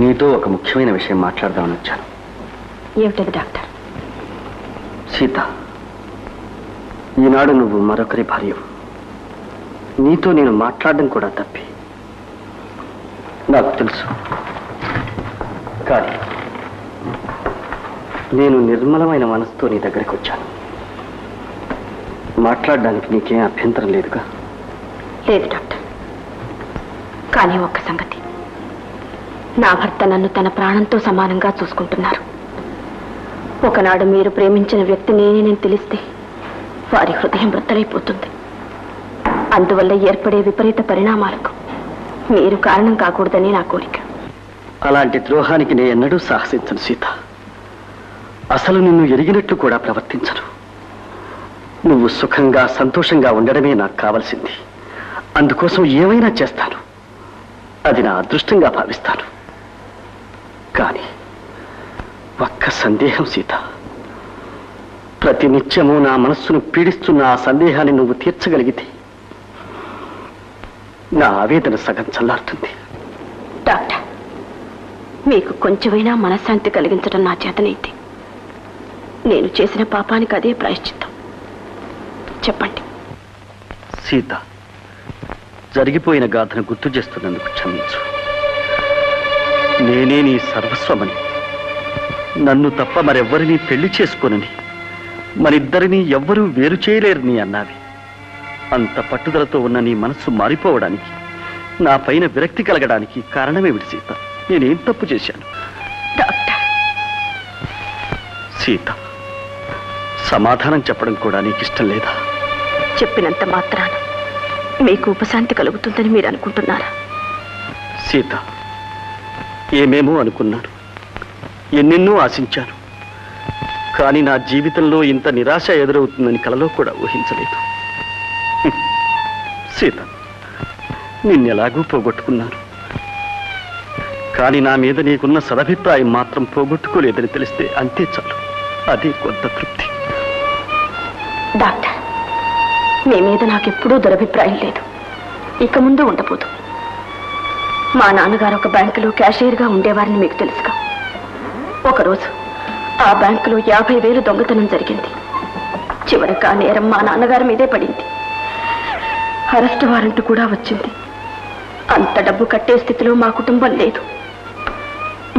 Speaker 4: నీతో ఒక ముఖ్యమైన విషయం మాట్లాడదామని వచ్చాను.
Speaker 2: ఏమిటది డాక్టర్?
Speaker 4: సీత, ఈనాడు నువ్వు మరొకరి భార్యవు. నీతో నేను మాట్లాడడం కూడా తప్పి నాకు తెలుసు. కానీ నేను నిర్మలమైన మనసుతో నీ దగ్గరికి వచ్చాను. మాట్లాడడానికి నీకేం అభ్యంతరం లేదుగా?
Speaker 2: లేదు డాక్టర్. కానీ ఒక్క సంగతి, నా భర్త నన్ను తన ప్రాణంతో సమానంగా చూసుకుంటున్నారు. ఒకనాడు మీరు ప్రేమించిన వ్యక్తి నేనే తెలిస్తే వారి హృదయం వృత్తలైపోతుంది. అందువల్ల ఏర్పడే విపరీత పరిణామాలకు మీరు కారణం కాకూడదని నా కోరిక.
Speaker 4: అలాంటి ద్రోహానికి నేను ఎన్నడూ సాహసించను సీత. అసలు నిన్ను ఎరిగినట్లు కూడా ప్రవర్తించను. నువ్వు సుఖంగా సంతోషంగా ఉండడమే నాకు కావలసింది. అందుకోసం ఏమైనా చేస్తాను. అది నా అదృష్టంగా భావిస్తాను. కానీ ఒక్క సందేహం సీత. ప్రతినిత్యము నా మనస్సును పీడిస్తున్న ఆ సందేహాన్ని నువ్వు తీర్చగలిగితే నా ఆవేదన సగం చల్లారుతుంది.
Speaker 2: డాక్టర్, మీకు కొంచెమైనా మనశ్శాంతి కలిగించడం నా చేతనైతే నేను చేసిన పాపానికి అదే ప్రాయశ్చిత్తం. చెప్పండి.
Speaker 4: సీత, జరిగిపోయిన గాథను గుర్తు చేస్తున్నందుకు క్షమించు. నేనే నీ సర్వస్వమని, నన్ను తప్ప మరెవ్వరినీ పెళ్లి చేసుకోనని, మరిద్దరినీ ఎవ్వరూ వేరు చేయలేరని అన్నావి. అంత పట్టుదలతో ఉన్న నీ మనస్సు మారిపోవడానికి, నా పైన విరక్తి కలగడానికి కారణమేమిటి సీత? నేనేం తప్పు చేశాను?
Speaker 2: డాక్టర్,
Speaker 4: సీత, సమాధానం చెప్పడం కూడా నీకు ఇష్టం లేదా?
Speaker 2: చెప్పినంత మాత్రాన మీకు ఉపశాంతి కలుగుతుందని మీరు అనుకుంటున్నారా?
Speaker 4: సీత, ఏమేమో అనుకున్నాను, ఎన్నెన్నో ఆశించాను. కానీ నా జీవితంలో ఇంత నిరాశ ఎదురవుతుందని కలలో కూడా ఊహించలేదు. సీత, నిన్నెలాగూ పోగొట్టుకున్నాను. కానీ నా మీద నీకున్న సదభిప్రాయం మాత్రం పోగొట్టుకోలేదని తెలిస్తే అంతే చాలు. అదే కొంత తృప్తి.
Speaker 2: డాక్టర్, మీ మీద నాకెప్పుడూ దురభిప్రాయం లేదు, ఇక ముందు ఉండబోదు. మా నాన్నగారు ఒక బ్యాంకులో క్యాషియర్గా ఉండేవారని మీకు తెలుసుగా. ఒకరోజు ఆ బ్యాంకులో 50,000 దొంగతనం జరిగింది. చివరికి ఆ నేరం మా నాన్నగారి మీదే పడింది. అరెస్ట్ వారెంట్ కూడా వచ్చింది. అంత డబ్బు కట్టే స్థితిలో మా కుటుంబం లేదు.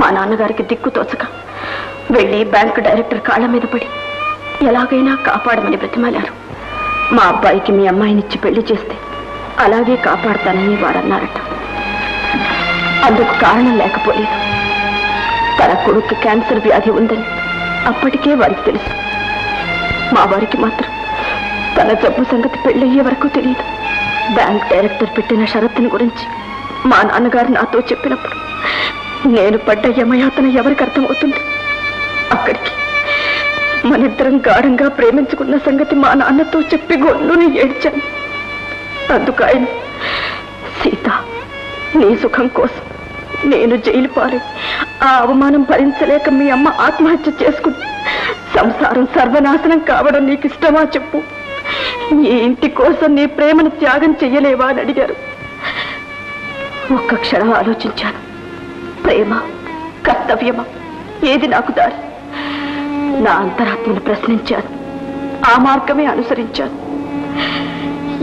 Speaker 2: మా నాన్నగారికి దిక్కు తోచక వెళ్ళి బ్యాంకు డైరెక్టర్ కాళ్ళ మీద పడి ఎలాగైనా కాపాడమని బ్రతిమాలారు. మా అబ్బాయికి మీ అమ్మాయినిచ్చి పెళ్లి చేస్తే అలాగే కాపాడతానని వారన్నారట. అందుకు కారణం లేకపోలేదు. తన కొడుకు క్యాన్సర్ వ్యాధి ఉందని అప్పటికే వారికి తెలుసు. మా వారికి మాత్రం తన జబ్బు సంగతి పెళ్ళయ్యే వరకు తెలియదు. బ్యాంక్ డైరెక్టర్ పెట్టిన షరతుని గురించి మా నాన్నగారు నాతో చెప్పినప్పుడు నేను పడ్డ యమయాతన ఎవరికి అర్థమవుతుంది? అక్కడికి మనిద్దరం గాఢంగా ప్రేమించుకున్న సంగతి మా నాన్నతో చెప్పి గొల్లుని ఏడ్చాను. అందుకు ఆయన, సీత, నీ సుఖం కోసం నేను జైలు పాలై ఆ అవమానం భరించలేక మీ అమ్మ ఆత్మహత్య చేసుకుని సంసారం సర్వనాశనం కావడం నీకు ఇష్టమా చెప్పు? ఈ ఇంటి కోసం నీ ప్రేమను త్యాగం చెయ్యలేవా అని అడిగారు. ఒక్క క్షణం ఆలోచించాను. ప్రేమ, కర్తవ్యమా, ఏది నాకు దారి? నా అంతరాత్మను ప్రశ్నించాను. ఆ మార్గమే అనుసరించాను.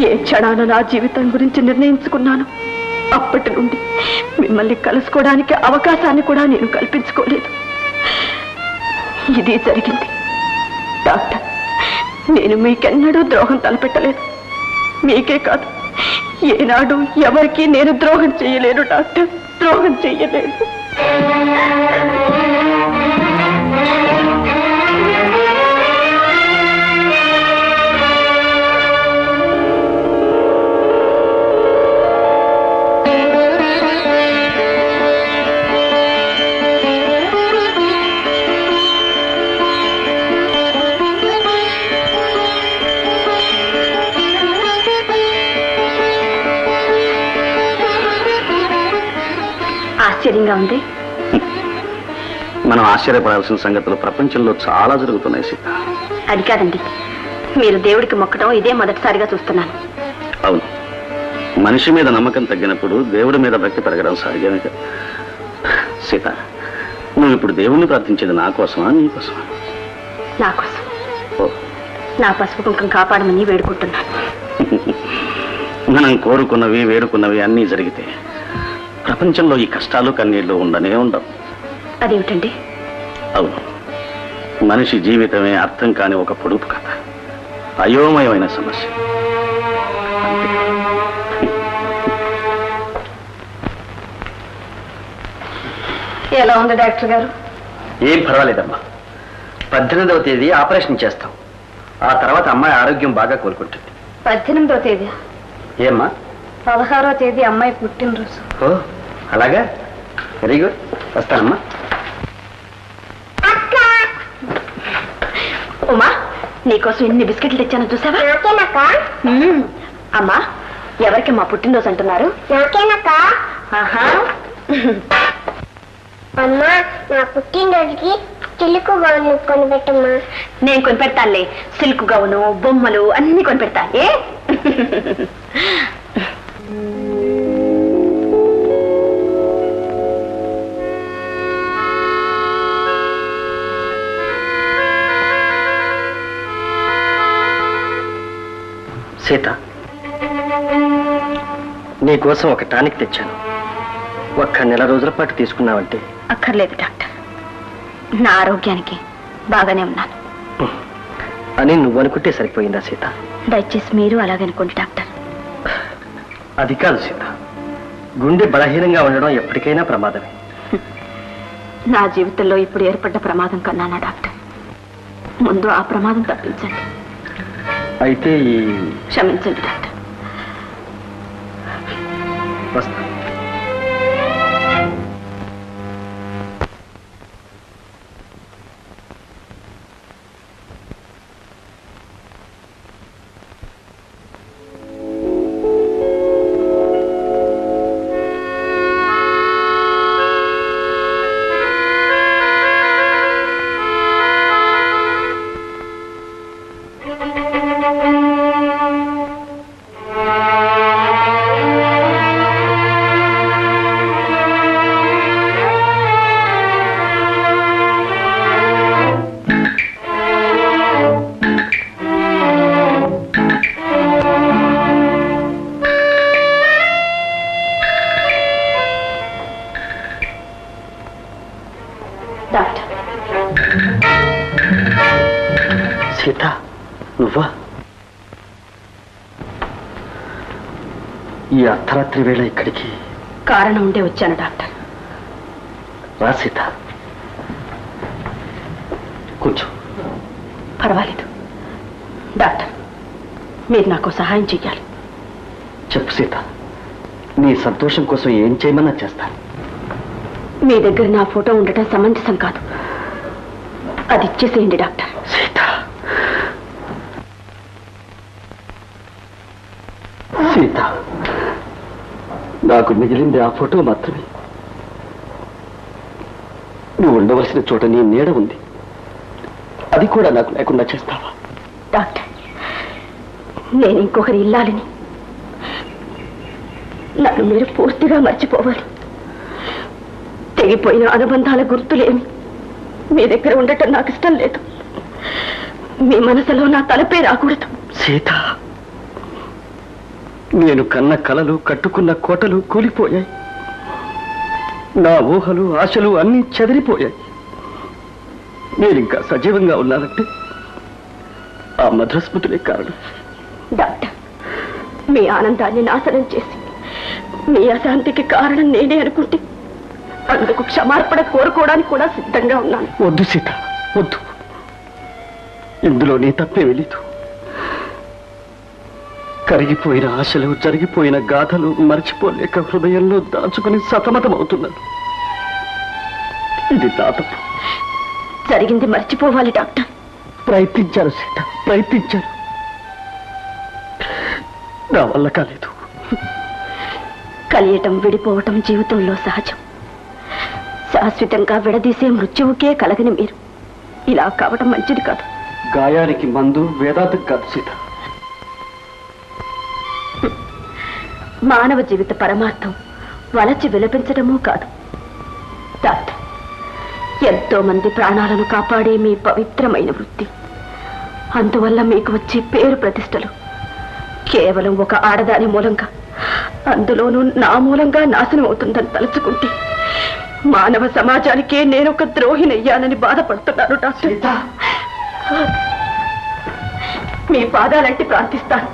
Speaker 2: ఏ క్షణాన నా జీవితం గురించి నిర్ణయించుకున్నాను అప్పటి నుండి మిమ్మల్ని కలుసుకోవడానికి అవకాశాన్ని కూడా నేను కల్పించుకోలేదు. ఇది జరిగింది. డాక్టర్, నేను మీకెన్నడూ ద్రోహం తలపెట్టలేదు. మీకే కాదు, ఏనాడు ఎవరికి నేను ద్రోహం చేయలేను డాక్టర్, ద్రోహం చెయ్యలేదు. ఆశ్చర్యంగా ఉంది.
Speaker 7: మనం ఆశ్చర్యపడాల్సిన సంగతులు ప్రపంచంలో చాలా జరుగుతున్నాయి సీత.
Speaker 2: అది కాదండి, మీరు దేవుడికి మొక్కడం ఇదే మొదటిసారిగా చూస్తున్నాను.
Speaker 7: అవును, మనిషి మీద నమ్మకం తగ్గినప్పుడు దేవుడి మీద భక్తి పెరగడం సహజమే. సీత, నువ్వు ఇప్పుడు దేవుణ్ణి ప్రార్థించేది నా కోసమా నీకోసమా?
Speaker 2: నా కోసం.
Speaker 7: ఓ,
Speaker 2: నా పసుపు కుంకం కాపాడమని వేడుకుంటున్నాను.
Speaker 7: మనం కోరుకున్నవి వేడుకున్నవి అన్నీ జరిగితే ప్రపంచంలో ఈ కష్టాలు కన్నీళ్లు ఉండనే ఉండవు.
Speaker 2: అదేమిటండి?
Speaker 7: అవును, మనిషి జీవితమే అర్థం కాని ఒక పొడుపు కథ, అయోమయమైన సమస్య.
Speaker 1: ఎలా ఉంది డాక్టర్ గారు?
Speaker 4: ఏం పర్వాలేదమ్మా. 18వ తేదీ ఆపరేషన్ చేస్తాం. ఆ తర్వాత అమ్మాయి ఆరోగ్యం బాగా కోలుకుంటుంది.
Speaker 1: 18వ తేదీ?
Speaker 4: ఏమ్మా?
Speaker 1: 16వ తేదీ అమ్మాయి పుట్టినరోజు.
Speaker 4: ఓ అలాగా, వెరీ గుడ్. వస్తానమ్మా.
Speaker 2: ఉమా, నీకోసం ఎన్ని బిస్కెట్లు తెచ్చానో చూసావా?
Speaker 3: నాకేనక్క.
Speaker 2: అమ్మా, ఎవరికి మా పుట్టినరోజు అంటున్నారు?
Speaker 3: నాకేనక్క.
Speaker 2: ఆహా.
Speaker 3: అమ్మా, నా పుట్టినరోజుకి చిలుకు గౌను కొనిపెట్టమ్మా.
Speaker 2: నేను కొనిపెడతానులే. సిల్క్ గౌను, బొమ్మలు అన్ని కొనిపెడతా. ఏ
Speaker 4: సీత, నీకోసం ఒక టానిక్ తెచ్చాను. ఒక్క నెల రోజుల పాటు తీసుకున్నావంటే.
Speaker 2: అక్కర్లేదు డాక్టర్, నా ఆరోగ్యానికి బాగానే ఉన్నాను
Speaker 4: అని నువ్వు అనుకుంటే సరిపోయిందా సీత?
Speaker 2: దయచేసి మీరు అలాగనుకోండి డాక్టర్.
Speaker 4: అది కాదు సీత, గుండె బలహీనంగా ఉండడం ఎప్పటికైనా ప్రమాదమే.
Speaker 2: నా జీవితంలో ఇప్పుడు ఏర్పడ్డ ప్రమాదం కన్నానా డాక్టర్? ముందు ఆ ప్రమాదం తప్పించండి.
Speaker 4: అయితే
Speaker 2: క్షమించండి డాక్టర్.
Speaker 4: వస్తా. సీత, నువ్వా? ఈ అర్ధరాత్రి వేళ ఇక్కడికి?
Speaker 2: కారణం ఉండే వచ్చాను డాక్టర్.
Speaker 4: రా సీత, కూర్చో.
Speaker 2: పర్వాలేదు డాక్టర్, మీరు నాకు సహాయం చెయ్యాలి.
Speaker 4: చెప్పు సీత, నీ సంతోషం కోసం ఏం చేయమన్నా చేస్తాను.
Speaker 2: మీ దగ్గర నా ఫోటో ఉండటం సమంజసం కాదు. అది ఇచ్చేసేయండి డాక్టర్.
Speaker 4: సీత, సీత, నాకు మిగిలింది ఆ ఫోటో మాత్రమే. నువ్వు ఉండవలసిన చోట నీ నీడ ఉంది. అది కూడా నాకు లేకుండా చేస్తావా?
Speaker 2: డాక్టర్, నేను ఇంకొకరి ఇల్లాలని. నన్ను మీరు పూర్తిగా మర్చిపోవాలి. తెగిపోయిన అనుబంధాల గుర్తులేమి మీ దగ్గర ఉండటం నాకు ఇష్టం లేదు. మీ మనసులో నా తలపే రాకూడదు.
Speaker 4: సీత, నేను కన్న కలలు, కట్టుకున్న కోటలు కూలిపోయాయి. నా ఊహలు, ఆశలు అన్నీ చెదిరిపోయాయి. నేనింకా సజీవంగా ఉన్నానంటే ఆ మధురస్మృతులే కారణం.
Speaker 2: డాక్టర్, మీ ఆనందాన్ని నాశనం చేసి మీ అశాంతికి కారణం నేనే అనుకుంటే అందుకు క్షమార్పణ కోరుకోవడానికి కూడా సిద్ధంగా ఉన్నాను.
Speaker 4: వద్దు సీత, వద్దు. ఇందులో నీ తప్పేమీ లేదు. కరిగిపోయిన ఆశలు, జరిగిపోయిన గాథలు మర్చిపోలేక హృదయంలో దాచుకుని సతమతమవుతున్నాను. ఇది నా తప్పు.
Speaker 2: జరిగింది మర్చిపోవాలి డాక్టర్.
Speaker 4: ప్రయత్నించాను సీత, ప్రయత్నించాను. నా వల్ల కాలేదు.
Speaker 2: కలియటం, విడిపోవటం జీవితంలో సహజం. శాశ్వతంగా విడదీసే మృత్యువుకే కలగని మీరు ఇలా కావటం మంచిది కాదు.
Speaker 4: గాయానికి మందు వేదాంతం కాదు సీత.
Speaker 2: మానవ జీవిత పరమార్థం వలచి విలపించడమూ కాదు,
Speaker 1: డాక్టర్, ఎంతో మంది ప్రాణాలను కాపాడే మీ పవిత్రమైన వృత్తి, అందువల్ల మీకు వచ్చే పేరు ప్రతిష్టలు కేవలం ఒక ఆడదాని మూలంగా, అందులోనూ నా మూలంగా నాశనం అవుతుందని తలుచుకుంటే మానవ సమాజానికే నేనొక ద్రోహినయ్యానని బాధపడుతున్నాను డాక్టర్. మీ పాదాలంటే ప్రార్థిస్తాను,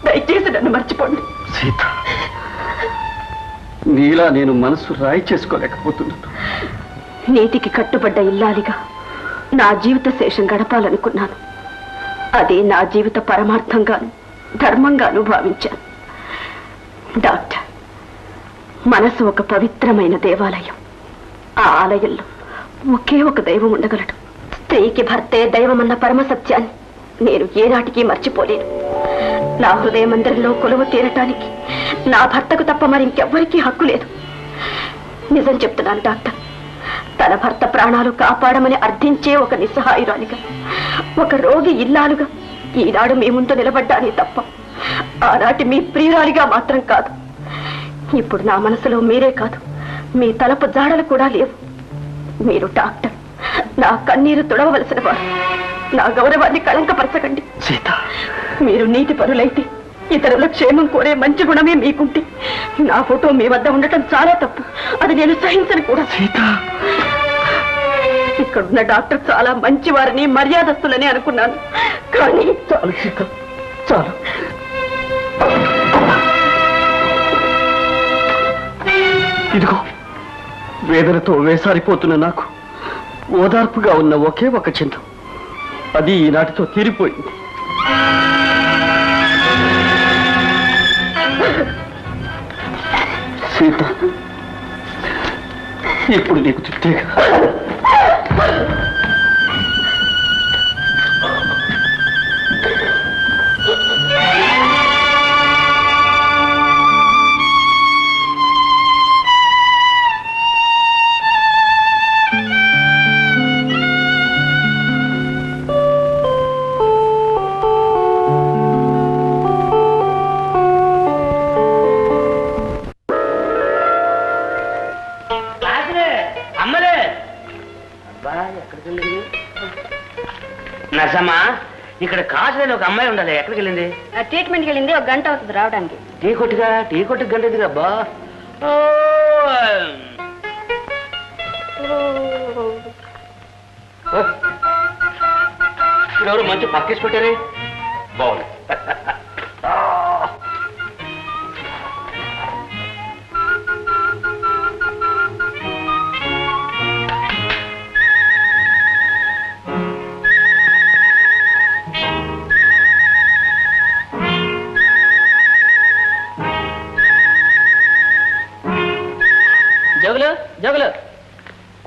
Speaker 1: దయచేసి నన్ను మర్చిపోండి.
Speaker 8: సీత, నీలా నేను మనసు రాయి చేసుకోలేకపోతున్నాను.
Speaker 1: నీతికి కట్టుబడ్డ ఇల్లాలిగా నా జీవిత శేషం గడపాలనుకున్నాను. అదే నా జీవిత పరమార్థంగాను ధర్మంగాను భావించాను. డాక్టర్, మనసు ఒక పవిత్రమైన దేవాలయం. ఆ ఆలయంలో ఒకే ఒక దైవం ఉండగలడు. స్త్రీకి భర్తే దైవమన్న పరమ సత్యాన్ని నేను ఏనాటికి మర్చిపోలేను. నా హృదయ మందిరంలో కొలువు తీరటానికి నా భర్తకు తప్ప మరింకెవ్వరికీ హక్కు లేదు. నిజం చెప్తున్నాను డాక్టర్, తన భర్త ప్రాణాలు కాపాడమని అర్థించే ఒక నిస్సహాయురాలిగా, ఒక రోగి ఇల్లాలుగా ఈనాడు మీ ముందు నిలబడ్డానే తప్ప ఆనాటి మీ ప్రియురాలిగా మాత్రం కాదు. ఇప్పుడు నా మనసులో మీరే కాదు, మీ తలపు జాడలు కూడా లేవు. మీరు డాక్టర్, నా కన్నీరు తుడవవలసిన వారు. నా గౌరవాన్ని కళంకపరచకండి.
Speaker 8: సీత,
Speaker 1: మీరు నీతి పరులైతే, ఇతరుల క్షేమం కోరే మంచి గుణమే మీకుంటే నా ఫోటో మీ వద్ద ఉండటం చాలా తప్పు. అది నేను సహించను కూడా.
Speaker 8: సీత,
Speaker 1: ఇక్కడున్న డాక్టర్ చాలా మంచివారని, మర్యాదస్తులని అనుకున్నాను. కానీ
Speaker 8: చాలు సీత, చాలు. ఇదిగో, వేదనతో వేసారిపోతున్న నాకు ఓదార్పుగా ఉన్న ఒకే ఒక చిహ్నం, అది ఈనాటితో తీరిపోయింది. సీత, ఇప్పుడు నీకు తృప్తిగా.
Speaker 5: నర్సమ్మా, ఇక్కడ కాసులేని ఒక అమ్మాయి ఉండాలి. ఎక్కడికి వెళ్ళింది?
Speaker 1: ట్రీట్మెంట్కి వెళ్ళింది. 1 గంట అవుతుంది రావడానికి.
Speaker 5: టీ కొట్టుకు గంట ఎందుకు అబ్బా? ఎవరు మంచి పక్కేసి పెట్టారే, బాగుంది.
Speaker 6: జోగులు జోగులు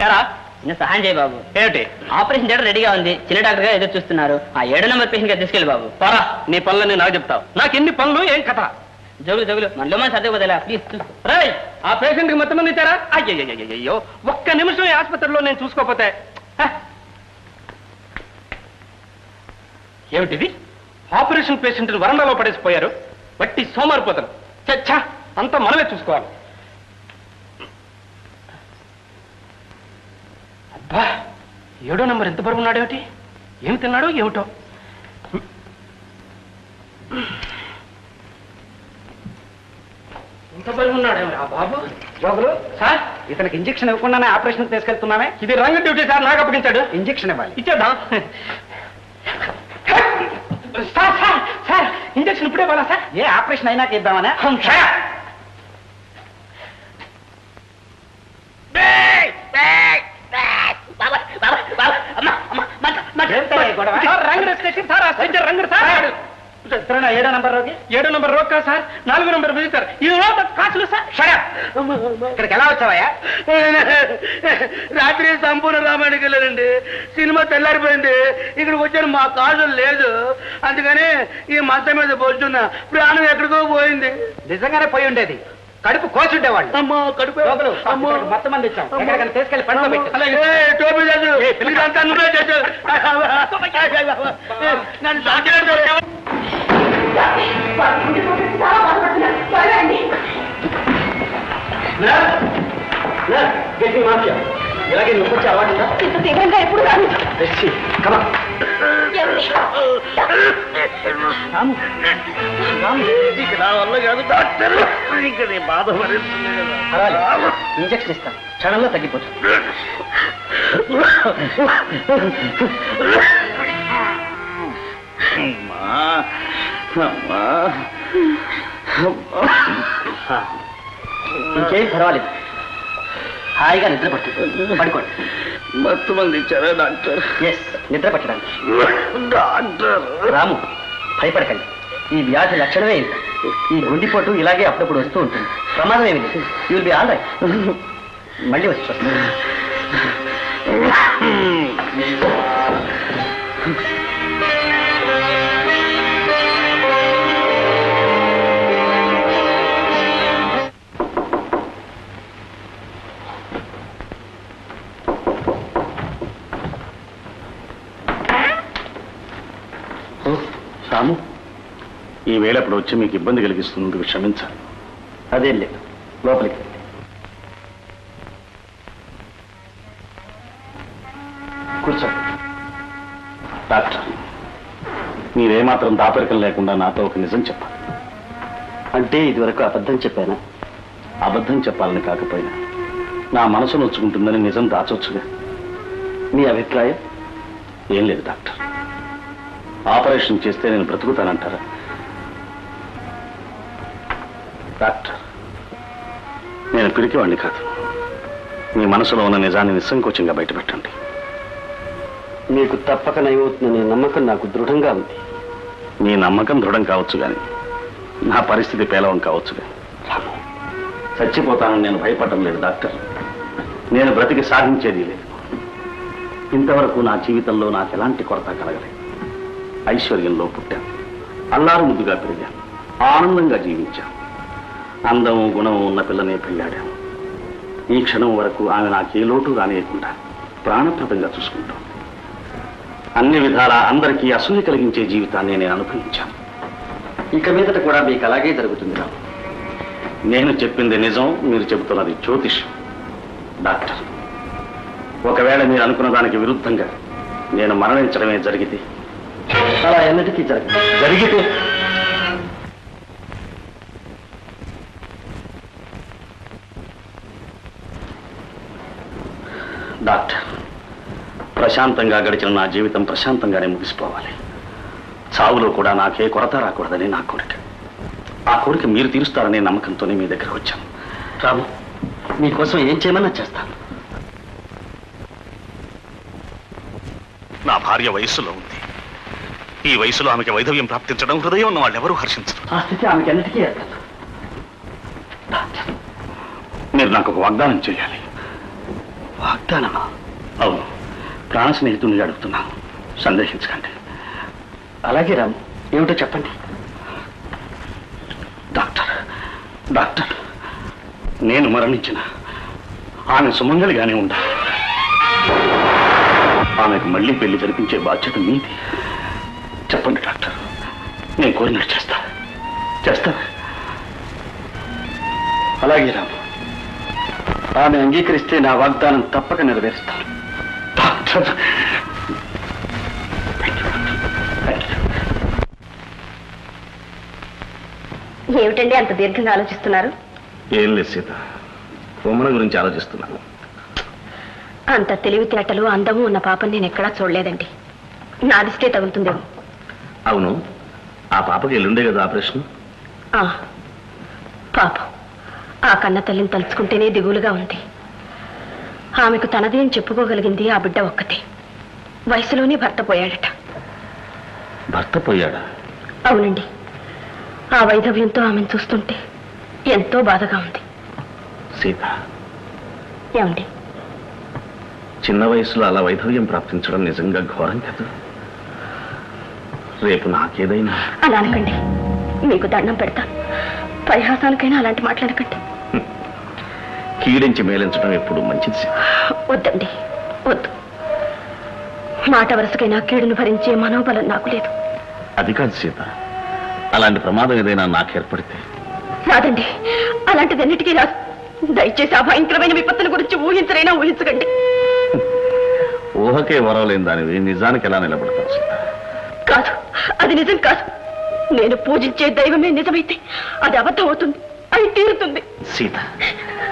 Speaker 6: ఎరా, నేను సహాయం చేయ బాబు. ఏమిటి? ఆపరేషన్ థియేటర్ రెడీగా ఉంది. చిన్న డాక్టర్ గా ఎదురు చూస్తున్నారు. ఆ 7వ నెంబర్ పేషెంట్ గా తీసుకెళ్ళి బాబు. పోరా, నీ పనులన్నీ నాకు చెప్తావు. నాకు ఎన్ని పనులు, ఏం కథ? జోగులు మనలో మన సర్దే వదిలే ప్లీజ్. రై, ఆ పేషెంట్ కి మొత్తం మంది ఇచ్చారా? అయ్యో, ఒక్క నిమిషం ఈ ఆసుపత్రిలో నేను చూసుకోకపోతే. ఏమిటిది? ఆపరేషన్ పేషెంట్ వరండాలో పడేసిపోయారు. బట్టి సోమారిపోతాను. చచ్చా, అంతా మనమే చూసుకోవాలి. అబ్బా, 7వ నెంబర్ ఎంత బరువు ఉన్నాడు? ఏమిటి, ఏమి తిన్నాడో ఏమిటో. ఎంత బరువు ఉన్నాడు ఆ బాబు. జోగులు సార్, ఇతనికి ఇంజక్షన్ ఇవ్వకుండానే ఆపరేషన్ తీసుకెళ్తున్నామే. ఇది రంగు డ్యూటీ సార్, నాకు అప్పగించాడు. ఇంజక్షన్ ఇవ్వాలి. ఇచ్చేద్దాం సార్. సార్ ఇంజక్షన్ ఇప్పుడే ఇవ్వాలా సార్? ఏ ఆపరేషన్ అయినాక ఇద్దామనే. రంగు 7వ నెంబర్ రోగి. 7వ నెంబర్ రోగ్ కాదు సార్, 4వ నెంబర్ విజిటర్. ఇది కాసులు సార్. ఇక్కడికి ఎలా వచ్చావయ్యా? రాత్రి సంపూర్ణ రామాయణకి వెళ్ళానండి. సినిమా తెల్లారిపోయింది. ఇక్కడికి వచ్చాను, మా కాసులు లేదు. అందుకని ఈ మంచం మీద పోతున్నా. ప్రాణం ఎక్కడికో పోయింది. నిజంగానే పోయి ఉండేది. కడుపు కోసుండేవాళ్ళు. అమ్మో, కడుపు మొత్తం మంది ఇచ్చాం. తీసుకెళ్ళి పండుగ టోపీ చేసు, నువ్వే చేసు.
Speaker 4: ఇలాగే నువ్వు వచ్చి అలవాటు ఉందా?
Speaker 1: ఇంత తీవ్రంగా ఎప్పుడు కాదు.
Speaker 4: కమా
Speaker 7: రాము రాము ఇక నా వల్ల కాదు డాక్టర్, ఇక నీ బాధ
Speaker 4: పర్వాలేదు, ఇంజక్షన్ ఇస్తాను, క్షణంలో తగ్గిపోతుంది. ఇంకేం పర్వాలేదు, హాయిగా నిద్ర పడుతుంది, పడుకోండి.
Speaker 7: మత్తు మంది ఇచ్చారా డాక్టర్?
Speaker 4: ఎస్, నిద్ర పట్టడానికి.
Speaker 7: డాక్టర్
Speaker 4: రాము, భయపడకండి, ఈ వ్యాధి లక్షణమే ఇంత. ఈ గుండెపోటు ఇలాగే అప్పుడప్పుడు వస్తూ ఉంటుంది, ప్రమాదం ఏమి లేదు. You will be all right. మళ్ళీ వచ్చి చూస్తాను.
Speaker 7: రాము, ఈ వేళ అప్పుడు వచ్చి మీకు ఇబ్బంది కలిగిస్తున్నందుకు క్షమించాలి.
Speaker 4: అదేం లేదు, లోపలికి రండి. కూర్చోండి.
Speaker 7: డాక్టర్, మీరేమాత్రం దాపరికం లేకుండా నాతో ఒక నిజం చెప్పాలి.
Speaker 4: అంటే ఇదివరకు అబద్ధం చెప్పానా?
Speaker 7: అబద్ధం చెప్పాలని కాకపోయినా నా మనసు నొచ్చుకుంటుందని నిజం దాచొచ్చుగా.
Speaker 4: మీ అభిప్రాయం?
Speaker 7: ఏం లేదు డాక్టర్, ఆపరేషన్ చేస్తే నేను బ్రతుకుతానంటారా? డాక్టర్, నేను పిరికివాణ్ణి కాదు. మీ మనసులో ఉన్న నిజాన్ని నిస్సంకోచంగా బయటపెట్టండి.
Speaker 4: మీకు తప్పక నయమవుతుందనే నమ్మకం నాకు దృఢంగా ఉంది.
Speaker 7: మీ నమ్మకం దృఢం కావచ్చు కానీ నా పరిస్థితి పేలవం కావచ్చుగా. చచ్చిపోతానని నేను భయపడటం లేదు డాక్టర్, నేను బ్రతికి సాధించేది లేదు. ఇంతవరకు నా జీవితంలో నాకు ఎలాంటి కొరత కలగలేదు. ఐశ్వర్యంలో పుట్టాను, అల్లారు ముద్దుగా పెరిగాను, ఆనందంగా జీవించాను. అందము గుణము ఉన్న పిల్లనే పెళ్ళాడాను. ఈ క్షణం వరకు ఆమె నాకే లోటు రానియకుండా ప్రాణప్రదంగా చూసుకుంటాను. అన్ని విధాలా అందరికీ అసూయ కలిగించే జీవితాన్ని నేను అనుభవించాను.
Speaker 4: ఇక మీదట కూడా మీకు అలాగే జరుగుతుంది రాము.
Speaker 7: నేను చెప్పింది నిజం, మీరు చెబుతున్నది జ్యోతిష్యం. డాక్టర్, ఒకవేళ మీరు అనుకున్న దానికి విరుద్ధంగా నేను మరణించడమే జరిగితే,
Speaker 4: అలా ఎన్నటికీ జరిగితే
Speaker 7: డాక్టర్, ప్రశాంతంగా గడిచిన నా జీవితం ప్రశాంతంగానే ముగిసిపోవాలి. చావులో కూడా నాకే కొరత రాకూడదని నా కోరిక. ఆ కోరిక మీరు తీరుస్తారనే నమ్మకంతోనే మీ దగ్గరకు వచ్చాను.
Speaker 4: రాము, మీకోసం ఏం చేయమన్నా చేస్తాను.
Speaker 7: నా భార్య వయస్సులో ఉంది. ఈ వయసులో ఆమెకి వైధవ్యం ప్రాప్తించడం హృదయం ఉన్న వాళ్ళు ఎవరూ హర్షించరు.
Speaker 4: ఆ స్థితి ఆమెకి ఎన్నటికీ ఏర్పడదు.
Speaker 7: డాక్టర్, మీరు నాకు ఒక వాగ్దానం చేయాలి.
Speaker 4: వాగ్దానమా?
Speaker 7: అవును, ప్రాణ స్నేహితుడిని అడుగుతున్నాను, సందేహించకండి.
Speaker 4: అలాగే రాము, ఏమిటో చెప్పండి.
Speaker 7: డాక్టర్, డాక్టర్, నేను మరణించిన ఆమె సుమంగళిగానే ఉండాలి. ఆమెకు మళ్ళీ పెళ్లి జరిపించే బాధ్యత మీది. చెప్పండి డాక్టర్, నేను కోరినట్టు చేస్తా.
Speaker 4: అలాగే రాము, ఆమె అంగీకరిస్తే నా వాగ్దానం తప్పక నెరవేరుస్తాను.
Speaker 7: డాక్టర్,
Speaker 1: ఏమిటండి అంత దీర్ఘంగా ఆలోచిస్తున్నారు?
Speaker 7: ఏం లేదు సీత, బొమ్మల గురించి ఆలోచిస్తున్నాను.
Speaker 1: అంత తెలివితేటలు అందము ఉన్న పాపని నేను ఎక్కడా చూడలేదండి. నా దిష్టే తగులుతుందేమో.
Speaker 7: అవును, ఆ పాపకి ఎల్లుండే కదా ఆపరేషన్?
Speaker 1: పాపం, ఆ కన్న తల్లిని తలుచుకుంటేనే దిగులుగా ఉంది. ఆమెకు తనది అని చెప్పుకోగలిగింది ఆ బిడ్డ ఒక్కతే. వయసులోనే భర్త పోయాడట.
Speaker 7: భర్త పోయాడా?
Speaker 1: అవునండి. ఆ వైధవ్యంతో ఆమెను చూస్తుంటే ఎంతో బాధగా ఉంది.
Speaker 7: సీత,
Speaker 1: ఏమండి,
Speaker 7: చిన్న వయసులో అలా వైధవ్యం ప్రాప్తించడం నిజంగా ఘోరం కదా. రేపు నాకేదైనా
Speaker 1: అలా అనకండి, మీకు దండం పెడతాను. పరిహాసానికైనా అలాంటి మాట్లాడకండి.
Speaker 7: కీడించి మేలించడం ఎప్పుడు మంచిది సీత.
Speaker 1: వద్దండి, వద్దు. మాట వరుసకైనా కీడును భరించే మనోబలం నాకు లేదు.
Speaker 7: అది కాదు సీత, అలాంటి ప్రమాదం ఏదైనా నాకు ఏర్పడితే?
Speaker 1: రాదండి, అలాంటిదన్నిటికీ రాదు. దయచేసి ఆ భయంకరమైన విపత్తుల గురించి ఊహించరైనా ఊహించకండి.
Speaker 7: ఊహకే వరవలేని దానివి నిజానికి ఎలా నిలబడతావు సీత?
Speaker 1: కాదు, అది నిజం కాదు. నేను పూజించే దైవమే నిజమైతే అది అబద్ధం అవుతుంది, అది తీరుతుంది.
Speaker 7: సీత,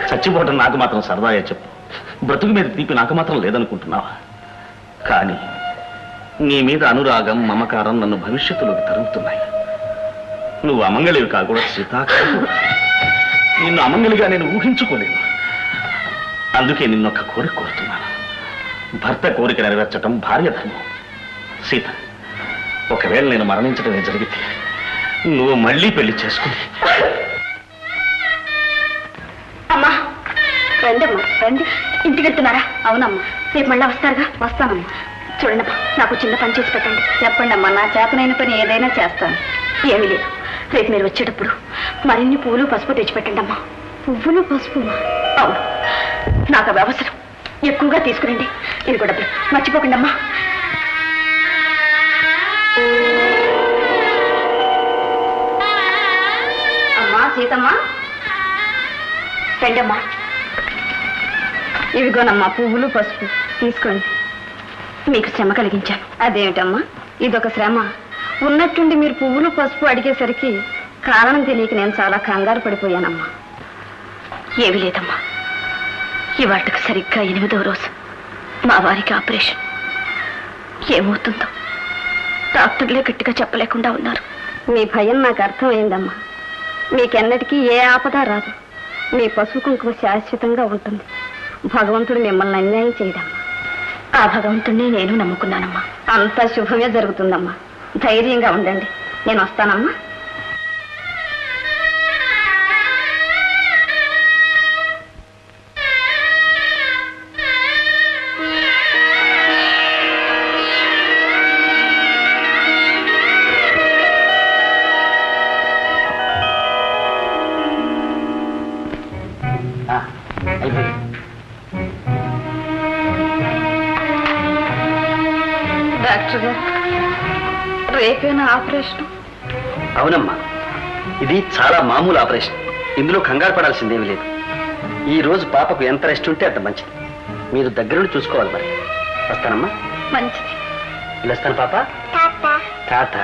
Speaker 7: చచ్చిపోవటం నాకు మాత్రం సరదాయే చెప్పు. బ్రతుకు మీద తీపి నాకు మాత్రం లేదనుకుంటున్నావా? కానీ నీ మీద అనురాగం, మమకారం నన్ను భవిష్యత్తులోకి తరుగుతున్నాయి. నువ్వు అమంగళివి కాకూడదు సీత. నిన్ను అమంగళిగా నేను ఊహించుకోలేను. అందుకే నిన్నొక్క కోరిక కోరుతున్నాను. భర్త కోరిక నెరవేర్చటం భార్య ధర్మం. సీత, ఒకవేళ నేను మరణించడమే జరిగితే నువ్వు మళ్ళీ పెళ్లి చేసుకుని.
Speaker 1: అమ్మా రండమ్మా, రండి. ఇంటికి వెళ్తున్నారా? అవునమ్మా. రేపు మళ్ళీ వస్తారుగా? వస్తానమ్మా. చూడండమ్మా, నాకు చిన్న పని చేసి పెట్టండి. చెప్పండి అమ్మా, నా చేతనైన పని ఏదైనా చేస్తాను. ఏమీ లేదు, రేపు మీరు వచ్చేటప్పుడు మరిన్ని పువ్వులు పసుపు తెచ్చిపెట్టండి అమ్మా. పువ్వులు పసుపు? అవును, నాకు అవి అవసరం. ఎక్కువగా తీసుకురండి. ఇది కూడా మర్చిపోకండి అమ్మా. అమ్మా సీతమ్మా, రండి అమ్మా. ఇవిగోనమ్మా పువ్వులు పసుపు, తీసుకోండి. మీకు శ్రమ కలిగించాను. అదేమిటమ్మా ఇదొక శ్రమ? ఉన్నట్టుండి మీరు పువ్వులు పసుపు అడిగేసరికి కారణం తెలియక నేను చాలా కంగారు పడిపోయానమ్మా. ఏమీ లేదమ్మా, ఇవాటికి సరిగ్గా 8వ రోజు మా వారికి ఆపరేషన్. ఏమవుతుందో డాక్టర్లే గట్టిగా చెప్పలేకుండా ఉన్నారు. మీ భయం నాకు అర్థమైందమ్మా. మీకెన్నటికీ ఏ ఆపద రాదు. మీ పసుపు కుంకుమ శాశ్వతంగా ఉంటుంది. భగవంతుడు మిమ్మల్ని అన్యాయం చేయడమ్మా. ఆ భగవంతుడిని నేను నమ్ముకున్నానమ్మా. అంతా శుభమే జరుగుతుందమ్మా. ధైర్యంగా ఉండండి. నేను వస్తానమ్మా. డాక్టర్ గారు, రేపేనా ఆపరేషన్?
Speaker 4: అవునమ్మా, ఇది చాలా మామూలు ఆపరేషన్. ఇందులో కంగారు పడాల్సిందేమీ లేదు. ఈ రోజు పాపకు ఎంత రెస్ట్ ఉంటే అంత మంచిది. మీరు దగ్గరుండి చూసుకోవాలి. మరి వస్తానమ్మా.
Speaker 1: మంచిది.
Speaker 4: వెళ్ళొస్తాను పాప. తాత.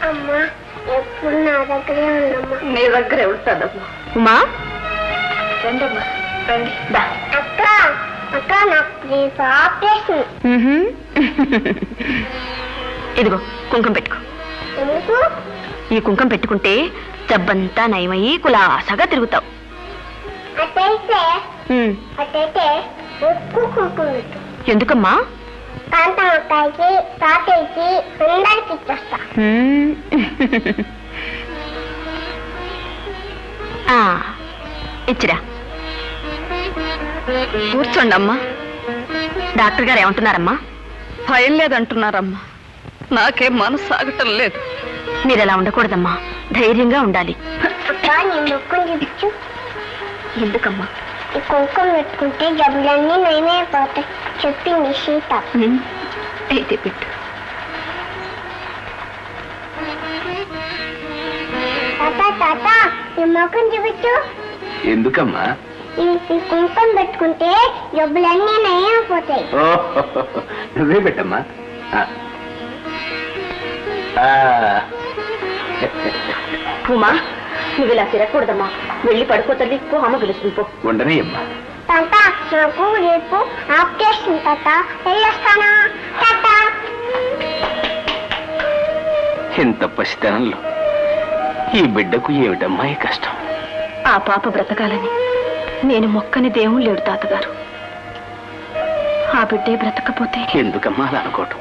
Speaker 3: అమ్మా ఎప్పుడు నా దగ్గరే ఉండమ్మా.
Speaker 1: నీ దగ్గరే ఉంటాదమ్మా. ఉమా రండమ్మా, రండి.
Speaker 3: అక్క అక్క, నాకు రేపు ఆపరేషన్.
Speaker 1: ఇదిగో కుంకుమ పెట్టుకో.
Speaker 3: ఎందుకు?
Speaker 1: ఈ కుంకుమ పెట్టుకుంటే జబ్బంతా నయమయ్యి కులాసాగా తిరుగుతావు.
Speaker 3: అట్టయితే ఎక్కువ కుంకుమ పెట్టు.
Speaker 1: ఎందుకమ్మా?
Speaker 3: కాంతమ్మకాయకి, తాతయ్యకి అందరికి ఇచ్చేస్తా.
Speaker 1: ఇచ్చిరా. కూర్చోండమ్మా. డాక్టర్ గారు ఏమంటున్నారమ్మా? భయం లేదంటున్నారమ్మా. నాకేం మనసు సాగటం లేదు. మీరు ఎలా ఉండకూడదమ్మా, ధైర్యంగా ఉండాలి.
Speaker 3: నీ మొక్కలు చూపించు.
Speaker 1: ఎందుకమ్మా?
Speaker 3: ఈ కుంకుమ పెట్టుకుంటే జబ్బులన్నీ నయమైపోతాయి చెప్పింది సీత.
Speaker 1: అయితే పెట్టు.
Speaker 3: తాత ఈ మొక్కం చూపించు.
Speaker 8: ఎందుకమ్మా?
Speaker 3: ఈ కుంకుమ పెట్టుకుంటే జబ్బులన్నీ నయమైపోతాయి.
Speaker 8: నువ్వే పెట్టమ్మా.
Speaker 1: ఉమా, నువ్వు ఇలా తిరగకూడదమ్మా. వెళ్ళి పడుకో తల్లి. పో, అమ్మ పిలుస్తుంది. పో.
Speaker 8: ఉండని అమ్మా.
Speaker 3: తాత నాకు రేపు ఆపరేషన్. తాత వెళ్ళొస్తానా? తాత
Speaker 8: ఎంత పసితనంలో ఈ బిడ్డకు ఏమిటమ్మా ఈ కష్టం?
Speaker 1: ఆ పాప బ్రతకాలని నేను మొక్కని దేవుడు లేడు తాతగారు. ఆ బిడ్డే బ్రతకపోతే
Speaker 8: ఎందుకమ్మా అలా అనుకోవటం?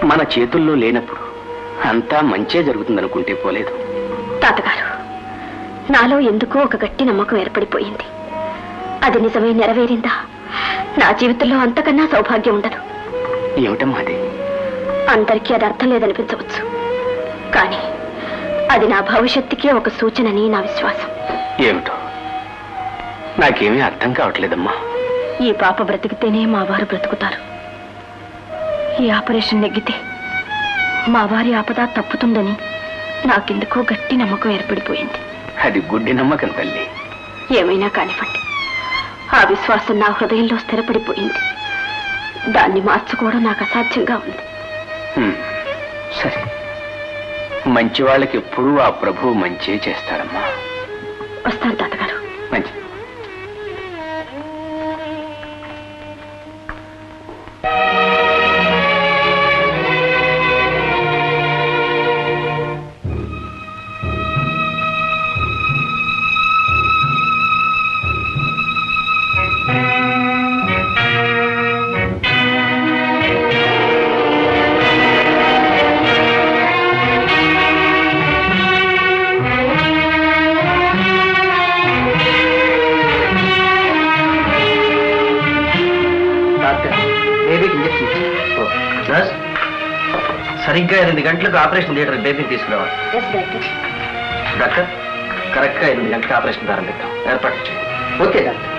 Speaker 8: మన చేతుల్లో లేనప్పుడు అంతా మంచే జరుగుతుందనుకుంటే పోలేదు.
Speaker 1: తాతగారు, నాలో ఎందుకో ఒక గట్టి నమ్మకం ఏర్పడిపోయింది. అది నిజమే నెరవేరిందా నా జీవితంలో అంతకన్నా సౌభాగ్యం ఉండదు.
Speaker 8: ఏమిటమ్మా అది?
Speaker 1: అందరికీ అది అర్థం లేదనిపించవచ్చు, కానీ అది నా భవిష్యత్తుకే ఒక సూచనని నా విశ్వాసం.
Speaker 8: ఏమిటో నాకేమీ అర్థం కావట్లేదమ్మా.
Speaker 1: ఈ పాప బ్రతికితేనే మా వారు బ్రతుకుతారు. ఈ ఆపరేషన్ నెగ్గితే మా వారి ఆపద తప్పుతుందని నాకెందుకో గట్టి నమ్మకం ఏర్పడిపోయింది.
Speaker 8: అది గుడ్డి నమ్మకం తల్లి.
Speaker 1: ఏమైనా కానివ్వండి, ఆ విశ్వాసం నా హృదయంలో స్థిరపడిపోయింది. దాన్ని మార్చుకోవడం నాకు అసాధ్యంగా ఉంది.
Speaker 9: సరే, మంచి వాళ్ళకి ఎప్పుడూ ఆ ప్రభువు మంచి చేస్తాడమ్మా.
Speaker 1: వస్తాను తాతగారు.
Speaker 9: మంచిది.
Speaker 4: సరిగ్గా 8 గంటలకు ఆపరేషన్ థియేటర్ బేబీని తీసుకురావాలి. డాక్టర్, కరెక్ట్గా 8 గంటలకు ఆపరేషన్ ప్రారంభిద్దాం. ఏర్పాటు చేయండి. Okay doctor.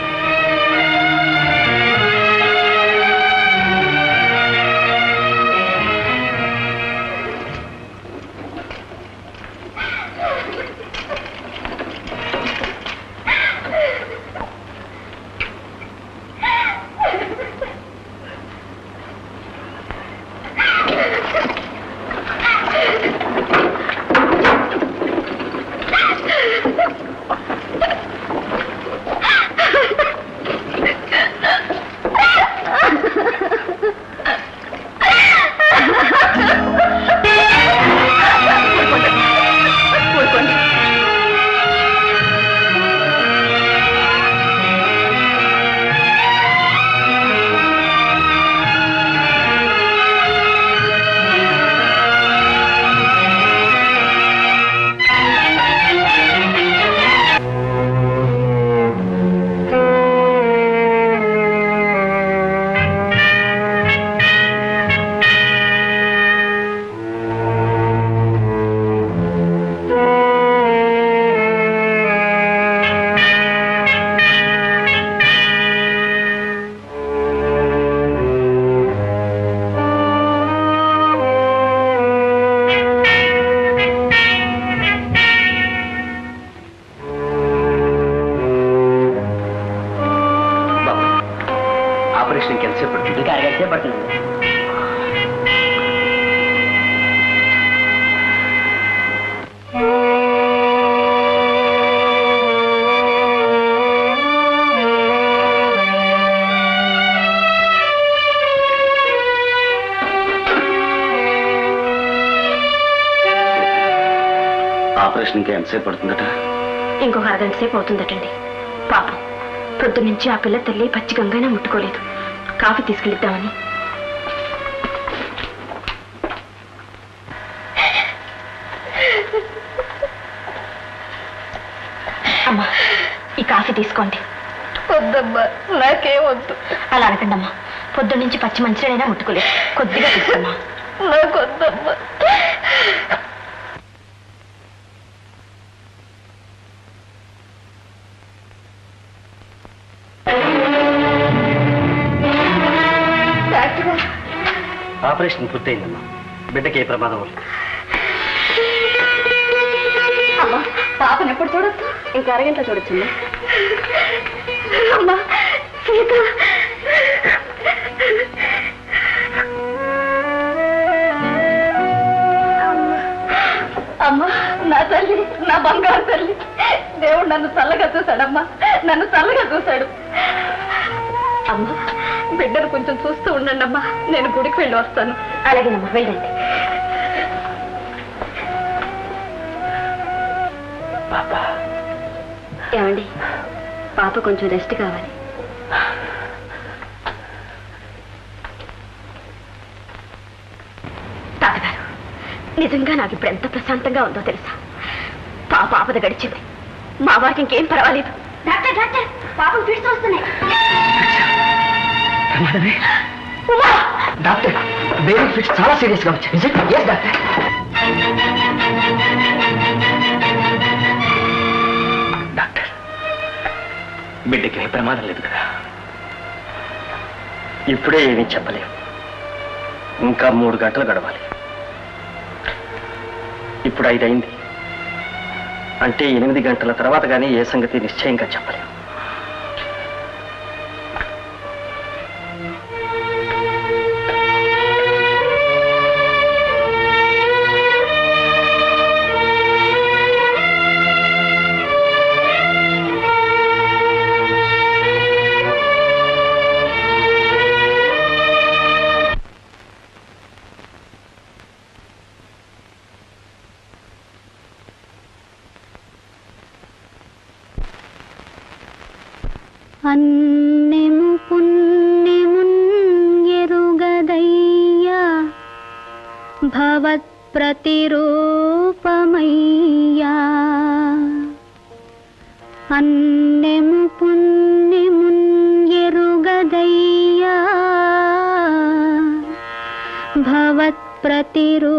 Speaker 7: ఆపరేషన్కి ఎంతసేపు పడుతుందట?
Speaker 1: ఇంకొక అరగంట సేపు అవుతుందటండి. పాపం పొద్దు నుంచి ఆ పిల్ల తల్లి పచ్చి గంగైనా ముట్టుకోలేదు. కాఫీ తీసుకెళ్ళిద్దామని. అమ్మా, ఈ కాఫీ తీసుకోండి.
Speaker 2: వద్దమ్మా, నాకేం వద్దు.
Speaker 1: అలా అనకండి అమ్మా. పొద్దు నుంచి పచ్చి మంచినైనా ముట్టుకోలేదు. కొద్దిగా తీసుకోమ్మా.
Speaker 2: నాకు వద్దమ్మా.
Speaker 4: ఆపరేషన్ పూర్తయిందమ్మా. బిడ్డకి ఏ ప్రమాదం లేదు.
Speaker 1: అమ్మా, పాపను ఎప్పుడు చూడొచ్చు? ఇంకా అరగంట చూడొచ్చమ్మా. అమ్మా సీత, అమ్మా నా తల్లి, నా బంగారు తల్లి. దేవుడు నన్ను చల్లగా చూశాడమ్మా, నన్ను చల్లగా చూశాడు. అమ్మా, బిడ్డను కొంచెం చూస్తూ ఉండండి అమ్మా. నేను గుడికి వెళ్ళి వస్తాను. అలాగేనమ్మా, వెళ్ళండి. ఏమండి, పాప కొంచెం రెస్ట్ కావాలి. తాతగారు, నిజంగా నాకు ఇప్పుడు ఎంత ప్రశాంతంగా ఉందో తెలుసా? పాప ఆపద గడిచింది. మా వారికి ఇంకేం పర్వాలేదు. డాక్టర్, డాక్టర్, పాపకు ఫిట్స్ వస్తున్నాయి.
Speaker 4: డాక్టర్, బేబీ ఫిట్స్ చాలా సీరియస్ గా వచ్చాయి. Yes doctor.
Speaker 9: డాక్టర్, బిడ్డకి ఏ ప్రమాదం లేదు కదా?
Speaker 4: ఇప్పుడే ఏమీ చెప్పలేము. ఇంకా 3 గంటలు గడవాలి. ఇప్పుడు 5 అయింది. అంటే 8 గంటల తర్వాత కానీ ఏ సంగతి నిశ్చయంగా చెప్పలేము.
Speaker 2: అన్నెము పుణ్యమున్ ఎరుగదయ్యా భవత్ ప్రతిరూపమయ్యా అన్నెము పుణ్యమున్ ఎరుగదయ్యా భవత్ ప్రతిరూపమయ్యా